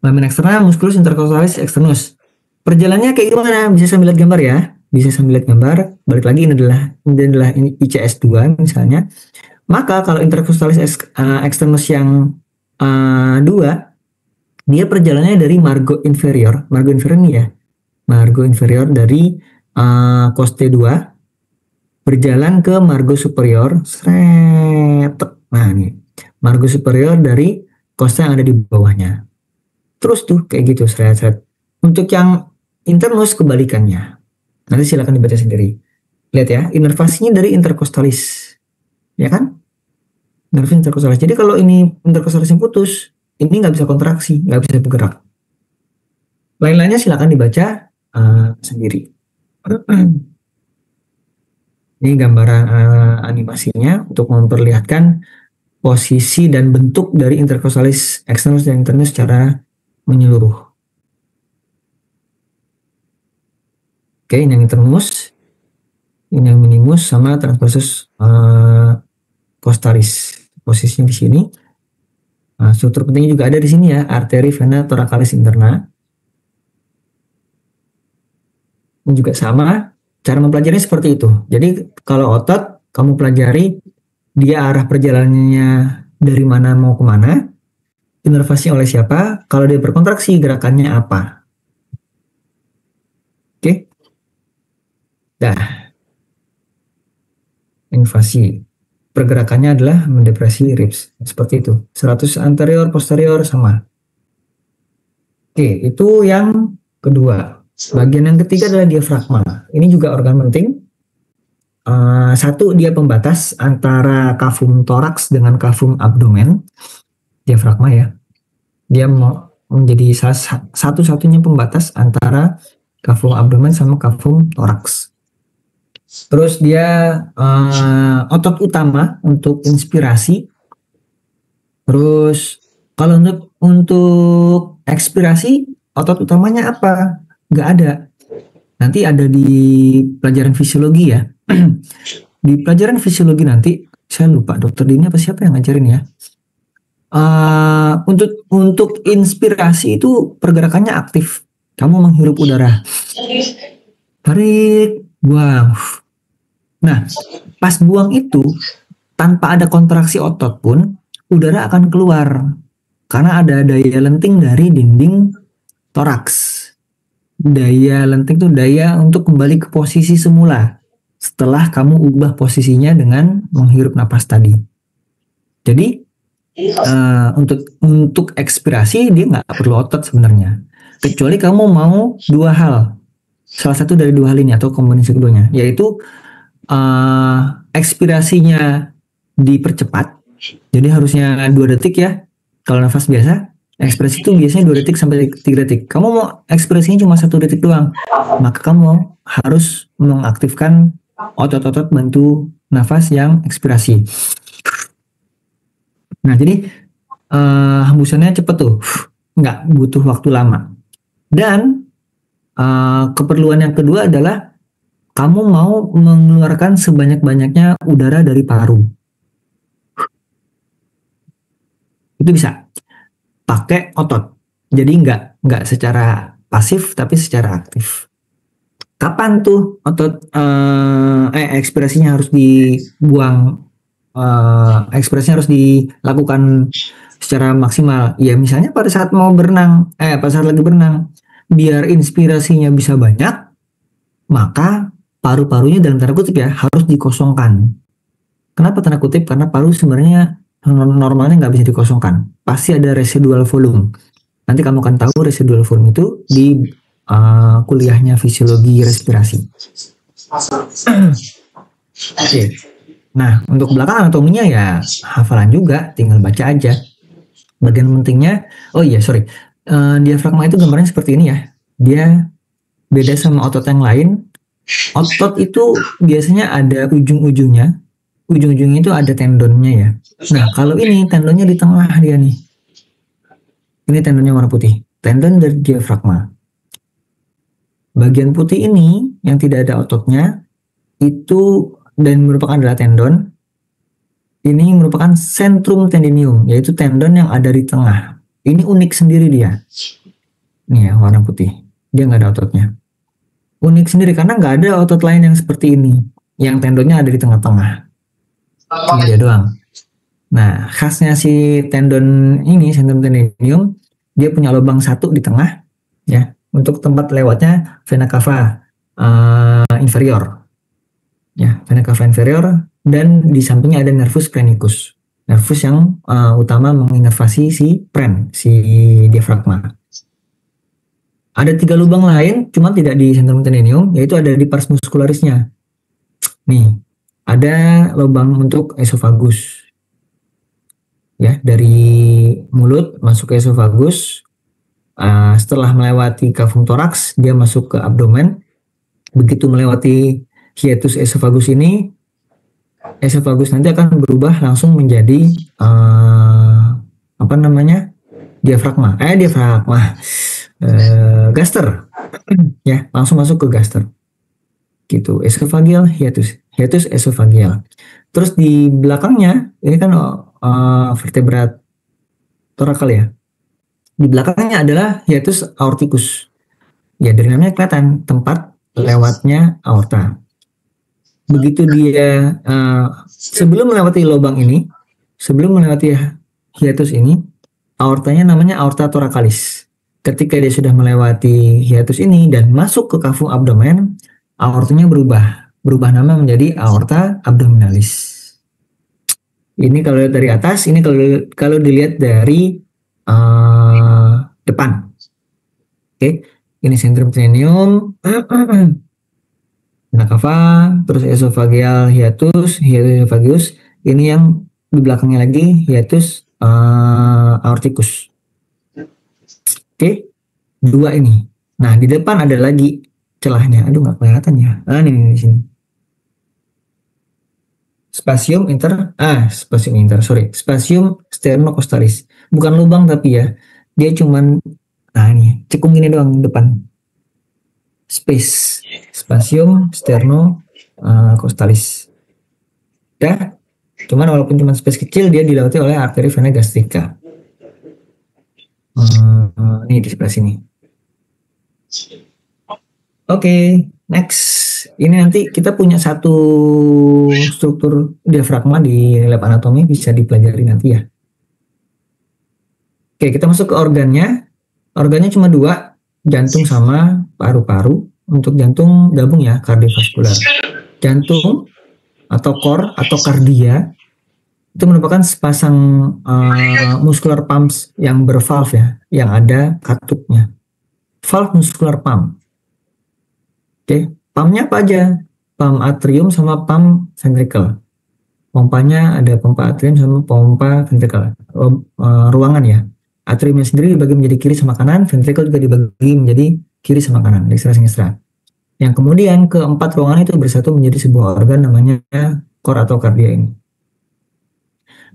Lamina eksterna musculus intercostalis externus. Perjalanannya kayak gimana? Bisa sambil lihat gambar ya. Bisa sambil lihat gambar. Balik lagi ini adalah ICS 2 misalnya. Maka kalau intercostalis externus yang 2, dia perjalanannya dari margo inferior. Margo inferior ini ya. Margo inferior dari coste 2 berjalan ke margo superior. Sret. Nah ini. Margo superior dari costa yang ada di bawahnya. Terus tuh kayak gitu seret-seret. Untuk yang internus kebalikannya. Nanti silakan dibaca sendiri. Lihat ya, inervasinya dari interkostalis. Ya kan? Nervus interkostalis. Jadi kalau ini interkostalisnya putus, ini nggak bisa kontraksi, nggak bisa bergerak. Lain-lainnya silakan dibaca sendiri. Ini gambaran animasinya untuk memperlihatkan posisi dan bentuk dari interkostalis externus dan internus secara menyeluruh. Oke, ini yang internus, ini yang minimus sama transversus costalis. Posisinya di sini. Struktur pentingnya juga ada di sini ya, arteri vena thoracalis interna. Ini juga sama, cara mempelajarinya seperti itu. Jadi kalau otot, kamu pelajari dia arah perjalanannya dari mana mau kemana, inervasi oleh siapa, kalau dia berkontraksi gerakannya apa. Oke. Dah. Invasi. Pergerakannya adalah mendepresi ribs. Seperti itu. 100 anterior, posterior sama. Oke, itu yang kedua. Bagian yang ketiga adalah diafragma. Ini juga organ penting. Satu, dia pembatas antara kafum toraks dengan kafum abdomen. Diafragma ya. Dia menjadi satu-satunya pembatas antara kafum abdomen sama kafum toraks. Terus dia otot utama untuk inspirasi. Terus kalau untuk ekspirasi, otot utamanya apa? Nggak ada. Nanti ada di pelajaran fisiologi ya. Di pelajaran fisiologi nanti, saya lupa dokter Dini apa siapa yang ngajarin ya. Untuk inspirasi itu pergerakannya aktif. Kamu menghirup udara. Tarik, buang. Nah, pas buang itu tanpa ada kontraksi otot pun udara akan keluar karena ada daya lenting dari dinding toraks. Daya lenting itu daya untuk kembali ke posisi semula setelah kamu ubah posisinya dengan menghirup napas tadi. Jadi untuk ekspirasi dia nggak perlu otot sebenarnya, kecuali kamu mau dua hal, salah satu dari dua hal ini atau kombinasi keduanya, yaitu ekspirasinya dipercepat, jadi harusnya 2 detik ya. Kalau nafas biasa, ekspresi itu biasanya 2 detik sampai 3 detik. Kamu mau ekspresinya cuma 1 detik doang, maka kamu harus mengaktifkan otot-otot bantu nafas yang ekspirasi. Nah, jadi hembusannya cepet tuh, nggak butuh waktu lama. Dan keperluan yang kedua adalah kamu mau mengeluarkan sebanyak-banyaknya udara dari paru. Itu bisa pakai otot. Jadi nggak secara pasif tapi secara aktif. Kapan tuh otot ekspresinya harus dibuang? Ekspresinya harus dilakukan secara maksimal. Ya misalnya pada saat mau berenang, pada saat lagi berenang, biar inspirasinya bisa banyak, maka paru-parunya dalam tanda kutip ya harus dikosongkan. Kenapa tanda kutip? Karena paru sebenarnya normalnya nggak bisa dikosongkan. Pasti ada residual volume. Nanti kamu akan tahu residual volume itu di kuliahnya fisiologi respirasi. Oke. Nah, untuk belakang anatominya ya hafalan juga, tinggal baca aja. Bagian pentingnya, oh iya sorry, diafragma itu gambarnya seperti ini ya. Dia beda sama otot yang lain. Otot itu biasanya ada ujung-ujungnya. Ujung-ujungnya itu ada tendonnya ya. Nah, kalau ini tendonnya di tengah dia nih. Ini tendonnya warna putih. Tendon dari diafragma. Bagian putih ini yang tidak ada ototnya itu dan merupakan adalah tendon. Ini merupakan centrum tendinium, yaitu tendon yang ada di tengah. Ini unik sendiri dia. Nih ya, warna putih. Dia nggak ada ototnya. Unik sendiri karena nggak ada otot lain yang seperti ini. Yang tendonnya ada di tengah-tengah. Cuma dia doang. Nah, khasnya si tendon ini, centrum tendinium, dia punya lubang satu di tengah, ya, untuk tempat lewatnya vena cava inferior, ya, vena cava inferior, dan di sampingnya ada nervus phrenicus, nervus yang utama menginervasi si diafragma. Ada 3 lubang lain, cuma tidak di centrum tendinium, yaitu ada di pars muscularisnya. Nih, ada lubang untuk esofagus. Ya, dari mulut masuk ke esofagus, setelah melewati cavum thorax dia masuk ke abdomen. Begitu melewati hiatus esofagus ini, esofagus nanti akan berubah langsung menjadi diafragma, gaster, ya, langsung masuk ke gaster, gitu. Esophageal hiatus esophageal. Terus di belakangnya ini kan vertebrat torakal ya. Di belakangnya adalah hiatus aorticus. Ya, dari namanya kelihatan tempat lewatnya aorta. Begitu dia sebelum melewati lubang ini, sebelum melewati hiatus ini, aortanya namanya aorta thoracalis. Ketika dia sudah melewati hiatus ini dan masuk ke cavum abdomen, aortanya berubah nama menjadi aorta abdominalis. Ini kalau lihat dari atas, ini kalau dilihat dari depan. Oke, ini centrum tendinium, vena cava, terus esophageal hiatus esophagus. Ini yang di belakangnya lagi hiatus aorticus. Oke, 2 ini. Nah, di depan ada lagi celahnya. Aduh, nggak kelihatan ya. Ini di sini. Spasium sternocostalis. Bukan lubang tapi ya, dia cuman ini cekung ini doang depan. Spasium sternocostalis. Ya, cuman walaupun cuma space kecil, dia dilewati oleh arteri vena gastrica. Ini di sebelah sini. Oke, next. Ini nanti kita punya satu struktur diafragma di lab anatomi, bisa dipelajari nanti ya. Oke, kita masuk ke organnya. Organnya cuma 2, jantung sama paru-paru. Untuk jantung gabung ya, kardiovaskular. Jantung atau core atau kardia itu merupakan sepasang muscular pumps yang bervalve ya, yang ada katupnya. Valve muscular pump. Oke, pumpnya apa aja? Pump atrium sama pump ventricle. Pompanya ada pompa atrium sama pompa ventricle. Ruangan ya. Atriumnya sendiri dibagi menjadi kiri sama kanan, ventricle juga dibagi menjadi kiri sama kanan, dextra-sinistra. Yang kemudian keempat ruangan itu bersatu menjadi sebuah organ namanya core atau kardia ini.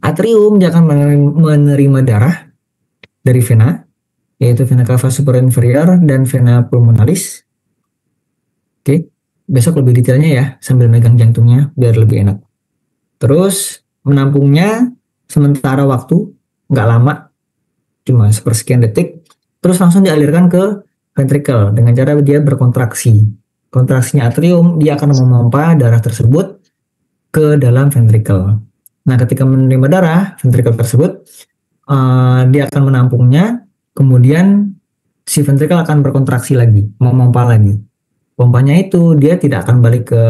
Atrium dia akan menerima darah dari vena, yaitu vena cava superior inferior dan vena pulmonalis. Oke, besok lebih detailnya ya, sambil megang jantungnya biar lebih enak. Terus menampungnya sementara waktu, nggak lama, cuma sepersekian detik, terus langsung dialirkan ke ventricle dengan cara dia berkontraksi. Kontraksinya atrium, dia akan memompa darah tersebut ke dalam ventricle. Nah, ketika menerima darah, ventricle tersebut, dia akan menampungnya, kemudian si ventricle akan berkontraksi lagi, memompa lagi. Pompanya itu dia tidak akan balik ke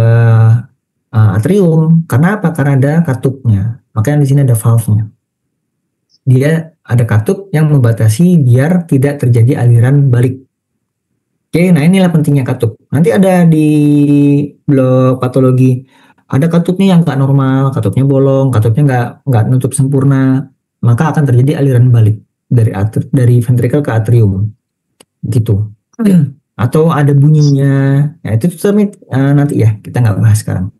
atrium. Karena apa? Karena ada katupnya. Makanya di sini ada valve-nya. Dia ada katup yang membatasi biar tidak terjadi aliran balik. Oke, nah inilah pentingnya katup. Nanti ada di blok patologi, ada katupnya yang nggak normal, katupnya bolong, katupnya nggak nutup sempurna, maka akan terjadi aliran balik dari ventrikel ke atrium, gitu. Atau ada bunyinya, ya itu nanti ya kita nggak bahas sekarang.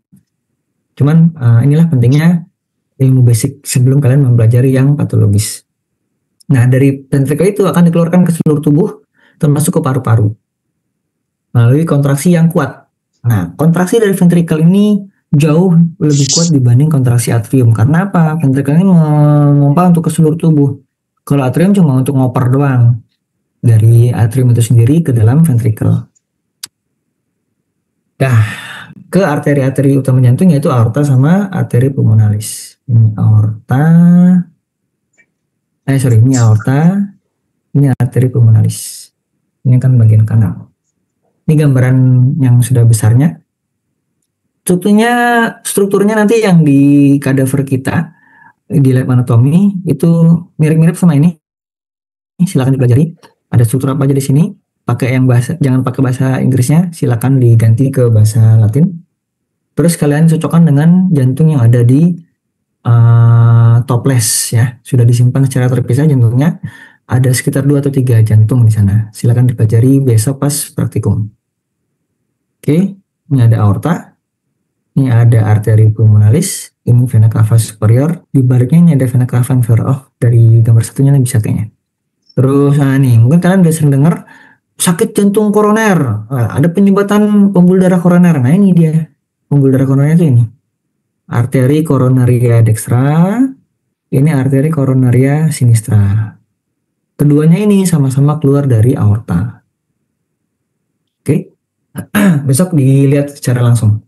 Cuman inilah pentingnya ilmu basic sebelum kalian mempelajari yang patologis. Nah, dari ventrikel itu akan dikeluarkan ke seluruh tubuh, termasuk ke paru-paru, melalui kontraksi yang kuat. Nah, kontraksi dari ventrikel ini jauh lebih kuat dibanding kontraksi atrium. Karena apa? Ventrikel ini memompa untuk ke seluruh tubuh. Kalau atrium cuma untuk ngoper doang. Dari atrium itu sendiri ke dalam ventrikel. Nah, ke arteri-arteri utama jantung yaitu aorta sama arteri pulmonalis. Ini aorta. Ini aorta. Ini arteri pulmonalis. Ini kan bagian kanan. Ini gambaran yang sudah besarnya. Strukturnya nanti yang di kadaver kita di lab anatomi itu mirip-mirip sama ini. Silakan dipelajari. Ada struktur apa aja di sini? Pakai yang jangan pakai bahasa Inggrisnya, silakan diganti ke bahasa Latin. Terus kalian cocokkan dengan jantung yang ada di toples ya. Sudah disimpan secara terpisah jantungnya. Ada sekitar 2 atau 3 jantung di sana. Silakan dipelajari besok pas praktikum. Oke, ini ada aorta. Ini ada arteri pulmonalis, ini vena cava superior, di baliknya ini ada vena cava inferior. Dari gambar satunya bisa kayaknya. Terus nih, mungkin kalian udah sering dengar sakit jantung koroner. Ada penyumbatan pembuluh darah koroner. Nah, ini dia. Pembuluh darah koroner itu ini. Arteri koronaria dextra, ini arteri koronaria sinistra. Keduanya ini sama-sama keluar dari aorta. Oke. Besok dilihat secara langsung.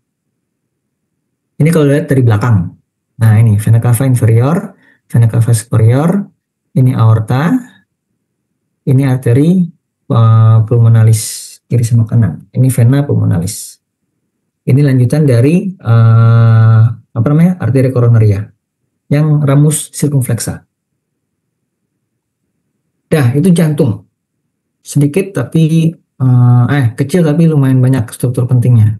Ini kalau lihat dari belakang. Nah, ini vena cava inferior, vena cava superior, ini aorta, ini arteri pulmonalis kiri sama kanan. Ini vena pulmonalis. Ini lanjutan dari arteri koronaria yang ramus circumflexa. Dah, itu jantung. Sedikit tapi kecil tapi lumayan banyak struktur pentingnya.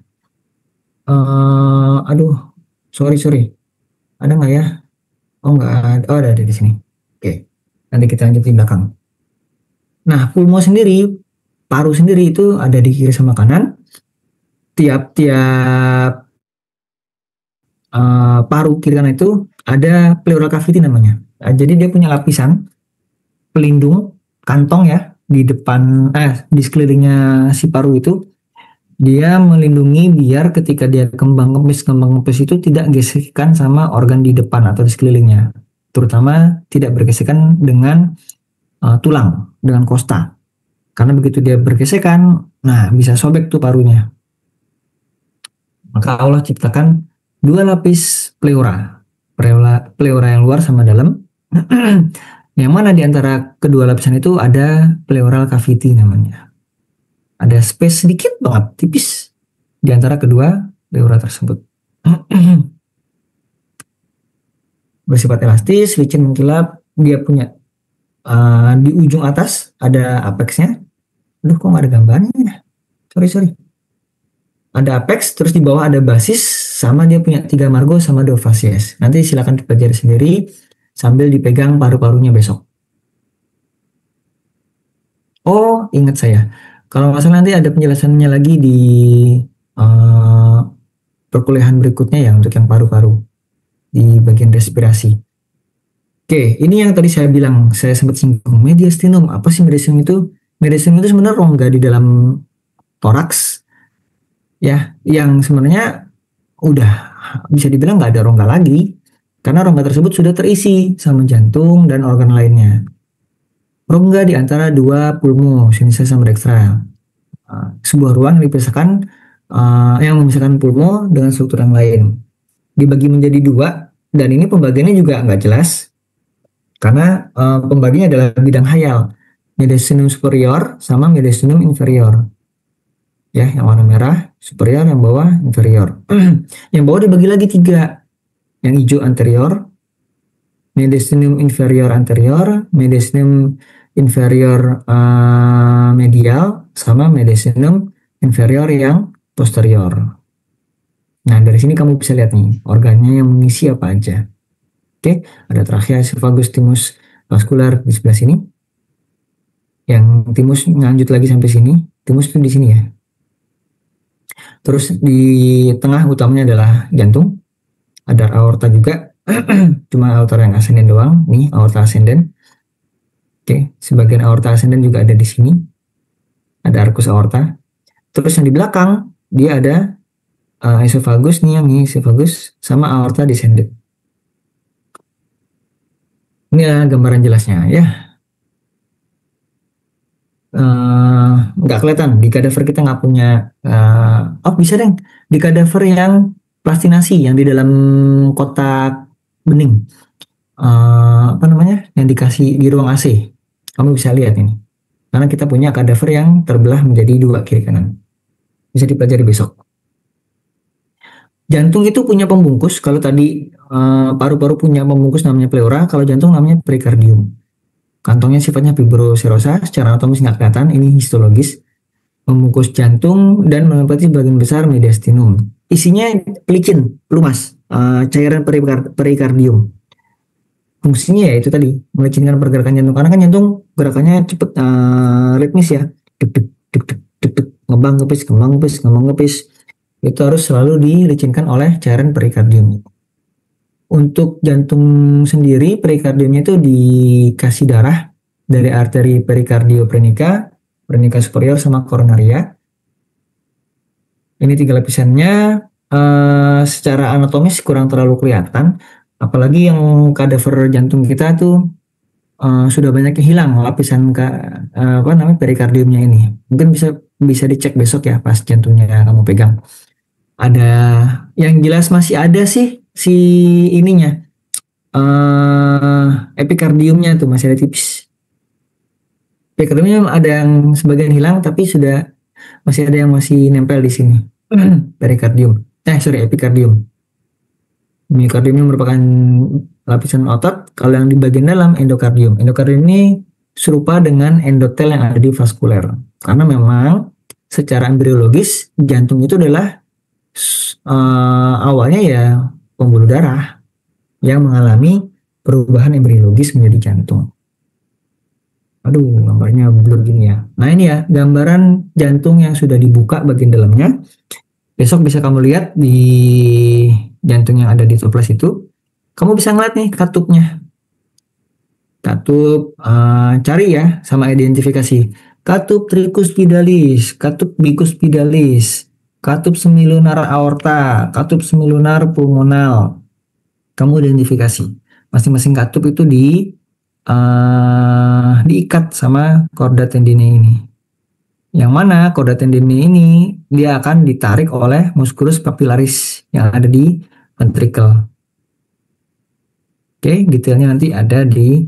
Sorry. Ada nggak ya? Oh, nggak ada. Oh, ada di sini. Oke. Nanti kita lanjut di belakang. Nah, pulmo sendiri, paru sendiri itu ada di kiri sama kanan. Tiap-tiap paru kiri kanan itu ada pleural cavity namanya. Nah, jadi dia punya lapisan pelindung kantong ya di depan di sekelilingnya si paru itu. Dia melindungi biar ketika dia kembang kempis itu tidak gesekan sama organ di depan atau di sekelilingnya. Terutama tidak bergesekan dengan tulang, dengan kosta. Karena begitu dia bergesekan, nah bisa sobek tuh parunya. Maka Allah ciptakan 2 lapis pleura. Pleura yang luar sama dalam. Yang mana di antara kedua lapisan itu ada pleural cavity namanya. Ada space sedikit banget, tipis di antara kedua pleura tersebut. Bersifat elastis, licin, mengkilap. Dia punya di ujung atas ada apexnya. Aduh, kok nggak ada gambarnya? Sorry. Ada apex, terus di bawah ada basis, sama dia punya 3 margo sama 2 facies. Nanti silakan dipelajari sendiri sambil dipegang paru-parunya besok. Oh, ingat saya. Kalau nggak salah nanti ada penjelasannya lagi di perkuliahan berikutnya ya untuk yang paru-paru di bagian respirasi. Oke, ini yang tadi saya bilang, saya sempat singgung mediastinum. Apa sih mediastinum itu? Mediastinum itu sebenarnya rongga di dalam toraks ya, yang sebenarnya udah bisa dibilang nggak ada rongga lagi karena rongga tersebut sudah terisi sama jantung dan organ lainnya. Rongga di antara 2 pulmo, sinistra sama dextra. Sebuah ruang yang dipisahkan, yang memisahkan pulmo dengan struktur yang lain. Dibagi menjadi 2, dan ini pembagiannya juga nggak jelas, karena pembagiannya adalah bidang hayal. Mediastinum superior sama mediastinum inferior. ya, yang warna merah superior, yang bawah inferior. Yang bawah dibagi lagi 3, yang hijau anterior, mediastinum inferior anterior, mediastinum inferior medial, sama mediastinum inferior yang posterior. Nah, dari sini kamu bisa lihat nih organnya yang mengisi apa aja. Oke, ada trachea, esophagus, thymus, vascular di sebelah sini. Yang thymus lanjut lagi sampai sini. Thymus itu di sini ya. Terus di tengah utamanya adalah jantung. Ada aorta juga. Cuma aorta yang ascendant doang. Nih, aorta ascendant. Oke, sebagian aorta ascendant juga ada di sini. Ada arcus aorta. Terus yang di belakang dia ada esophagus nih, yang ini esophagus sama aorta descendant. Ini ya gambaran jelasnya ya. Nggak kelihatan di kadaver kita nggak punya. Oh bisa deh di kadaver yang plastinasi yang di dalam kotak bening. Apa namanya? Yang dikasih di ruang AC. Kamu bisa lihat ini. Karena kita punya kadaver yang terbelah menjadi 2 kiri kanan. Bisa dipelajari besok. Jantung itu punya pembungkus. Kalau tadi paru-paru punya pembungkus namanya pleura, kalau jantung namanya perikardium. Kantongnya sifatnya fibroserosa, secara anatomis nggak kelihatan, ini histologis. Membungkus jantung dan menempati bagian besar mediastinum. Isinya licin, lumas, cairan perikardium. Fungsinya ya itu tadi, melicinkan pergerakan jantung. Karena kan jantung gerakannya cepet, ritmis ya. Deg deg deg deg deg deg, ngembang kepis, ngembang kepis, ngembang kepis. Itu harus selalu dilicinkan oleh cairan perikardium. Untuk jantung sendiri, perikardiumnya itu dikasih darah dari arteri perikardioprenica, prenica superior sama koronaria. Ini 3 lapisannya. Secara anatomis kurang terlalu kelihatan, apalagi yang kadaver jantung kita tuh sudah banyak yang hilang lapisan perikardiumnya ini. Mungkin bisa dicek besok ya pas jantungnya kamu pegang. Ada yang jelas masih ada sih si ininya, epikardiumnya tuh masih ada tipis. Epikardiumnya ada yang sebagian hilang, tapi masih ada yang masih nempel di sini. Perikardium. Epikardium. Myokardium merupakan lapisan otot. Kalau yang di bagian dalam endokardium. Endokardium ini serupa dengan endotel yang ada di vaskuler. Karena memang secara embriologis jantung itu adalah awalnya ya pembuluh darah yang mengalami perubahan embriologis menjadi jantung. Aduh, gambarnya blur gini ya. Nah ini ya gambaran jantung yang sudah dibuka bagian dalamnya. Besok bisa kamu lihat di jantung yang ada di toples itu. Kamu bisa ngeliat nih katupnya. Katup, cari ya sama identifikasi. Katup tricuspidalis, katup bicuspidalis, katup semilunar aorta, katup semilunar pulmonal. Kamu identifikasi. Masing-masing katup itu diikat sama korda tendine ini. Yang mana korda tendine ini dia akan ditarik oleh musculus papillaris yang ada di ventricle. Oke, detailnya nanti ada di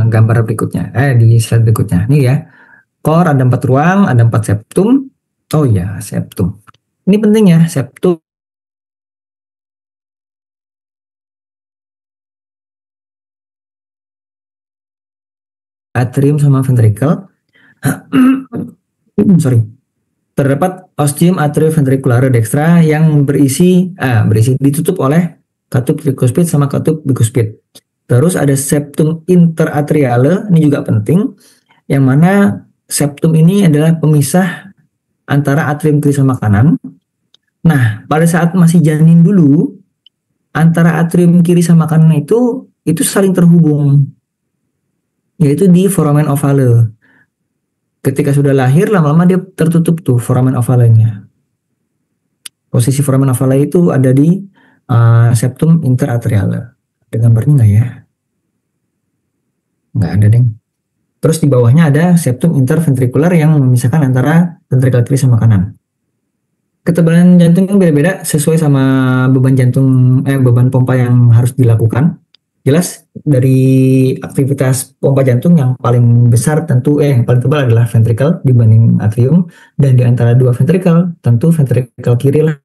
gambar berikutnya, di slide berikutnya. Nih ya, core ada 4 ruang, ada 4 septum. Oh ya, septum. Ini penting ya, septum. Atrium sama ventricle. Sorry. Terdapat ostium atrioventriculare dextra yang berisi ditutup oleh katup tricuspid sama katup bicuspid. Terus ada septum interatriale, ini juga penting, yang mana septum ini adalah pemisah antara atrium kiri sama kanan. Nah, pada saat masih janin dulu, antara atrium kiri sama kanan itu saling terhubung, yaitu di foramen ovale. Ketika sudah lahir, lama-lama dia tertutup tuh foramen ovalenya. Posisi foramen ovale itu ada di septum interatriale. Ada gambarnya nggak ya? Nggak ada, deng. Terus di bawahnya ada septum interventricular yang memisahkan antara ventrikel kiri sama kanan. Ketebalan jantung beda-beda sesuai sama beban pompa yang harus dilakukan. Jelas dari aktivitas pompa jantung yang paling besar tentu yang paling tebal adalah ventricle dibanding atrium, dan di antara dua ventricle tentu ventricle kiri lah.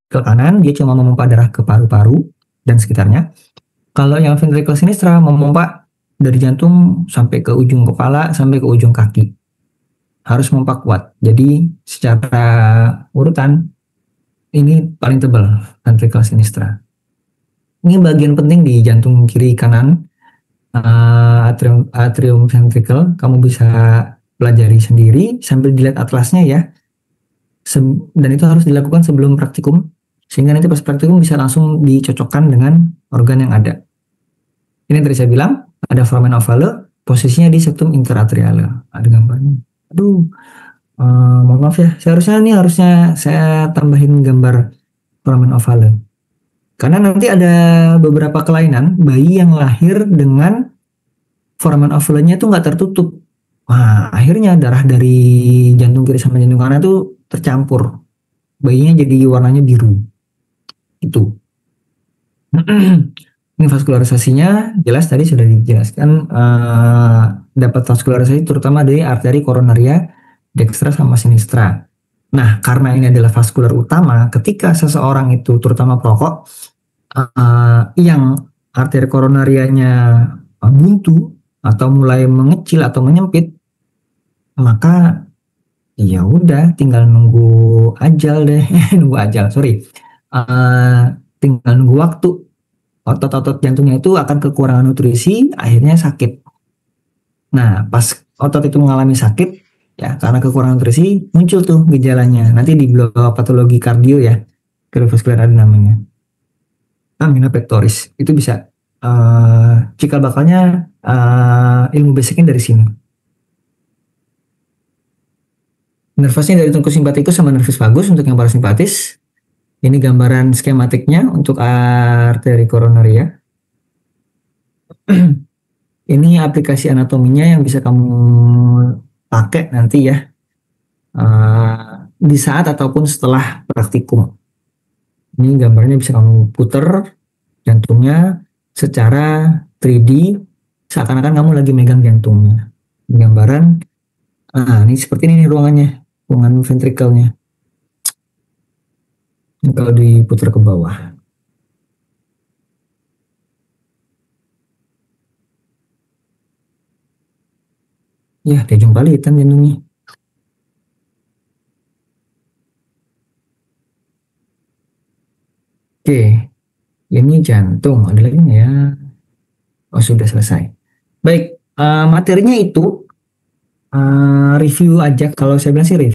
Ke kanan dia cuma memompa darah ke paru-paru dan sekitarnya. Kalau yang ventricle sinistra memompa dari jantung sampai ke ujung kepala sampai ke ujung kaki. Harus memompa kuat. Jadi secara urutan ini paling tebal ventricle sinistra. Ini bagian penting di jantung kiri kanan, atrium ventricle. Kamu bisa pelajari sendiri sambil dilihat atlasnya ya. Dan itu harus dilakukan sebelum praktikum, sehingga nanti pas praktikum bisa langsung dicocokkan dengan organ yang ada. Ini yang tadi saya bilang, ada foramen ovale, posisinya di septum interatriale. Ada gambarnya. Aduh, mohon maaf ya, harusnya saya tambahin gambar foramen ovale. Karena nanti ada beberapa kelainan bayi yang lahir dengan foramen ovalenya itu nggak tertutup. Wah, akhirnya darah dari jantung kiri sama jantung kanan itu tercampur. Bayinya jadi warnanya biru. Itu. Ini vaskularisasinya jelas tadi sudah dijelaskan. Dapat vaskularisasi terutama dari arteri koronaria dekstra sama sinistra. Nah, karena ini adalah vaskular utama, ketika seseorang itu terutama perokok yang arteri koronarianya buntu atau mulai mengecil atau menyempit, maka ya udah tinggal nunggu ajal deh. Tinggal nunggu waktu. Otot-otot jantungnya itu akan kekurangan nutrisi, akhirnya sakit. Nah, pas otot itu mengalami sakit ya karena kekurangan nutrisi, muncul tuh gejalanya. Nanti di patologi kardio ya, kardiovaskular ada namanya, angina pectoris. Itu bisa cikal bakalnya ilmu basicnya dari sini. Nervusnya dari tungkus simpatikus sama nervus vagus untuk yang parasimpatis. Ini gambaran skematiknya untuk arteri koronaria. Ini aplikasi anatominya yang bisa kamu pakai nanti ya di saat ataupun setelah praktikum. Ini gambarnya bisa kamu puter jantungnya secara 3D seakan-akan kamu lagi megang jantungnya. Gambaran, ini seperti ini nih ruangannya, ruangan ventrikelnya. Ini kalau diputar ke bawah. Ya, dia jumpa litan jantungnya. Oke, ini jantung. Ada lagi nggak ya? Oh, sudah selesai. Baik, materinya itu review aja. Kalau saya bilang sih review.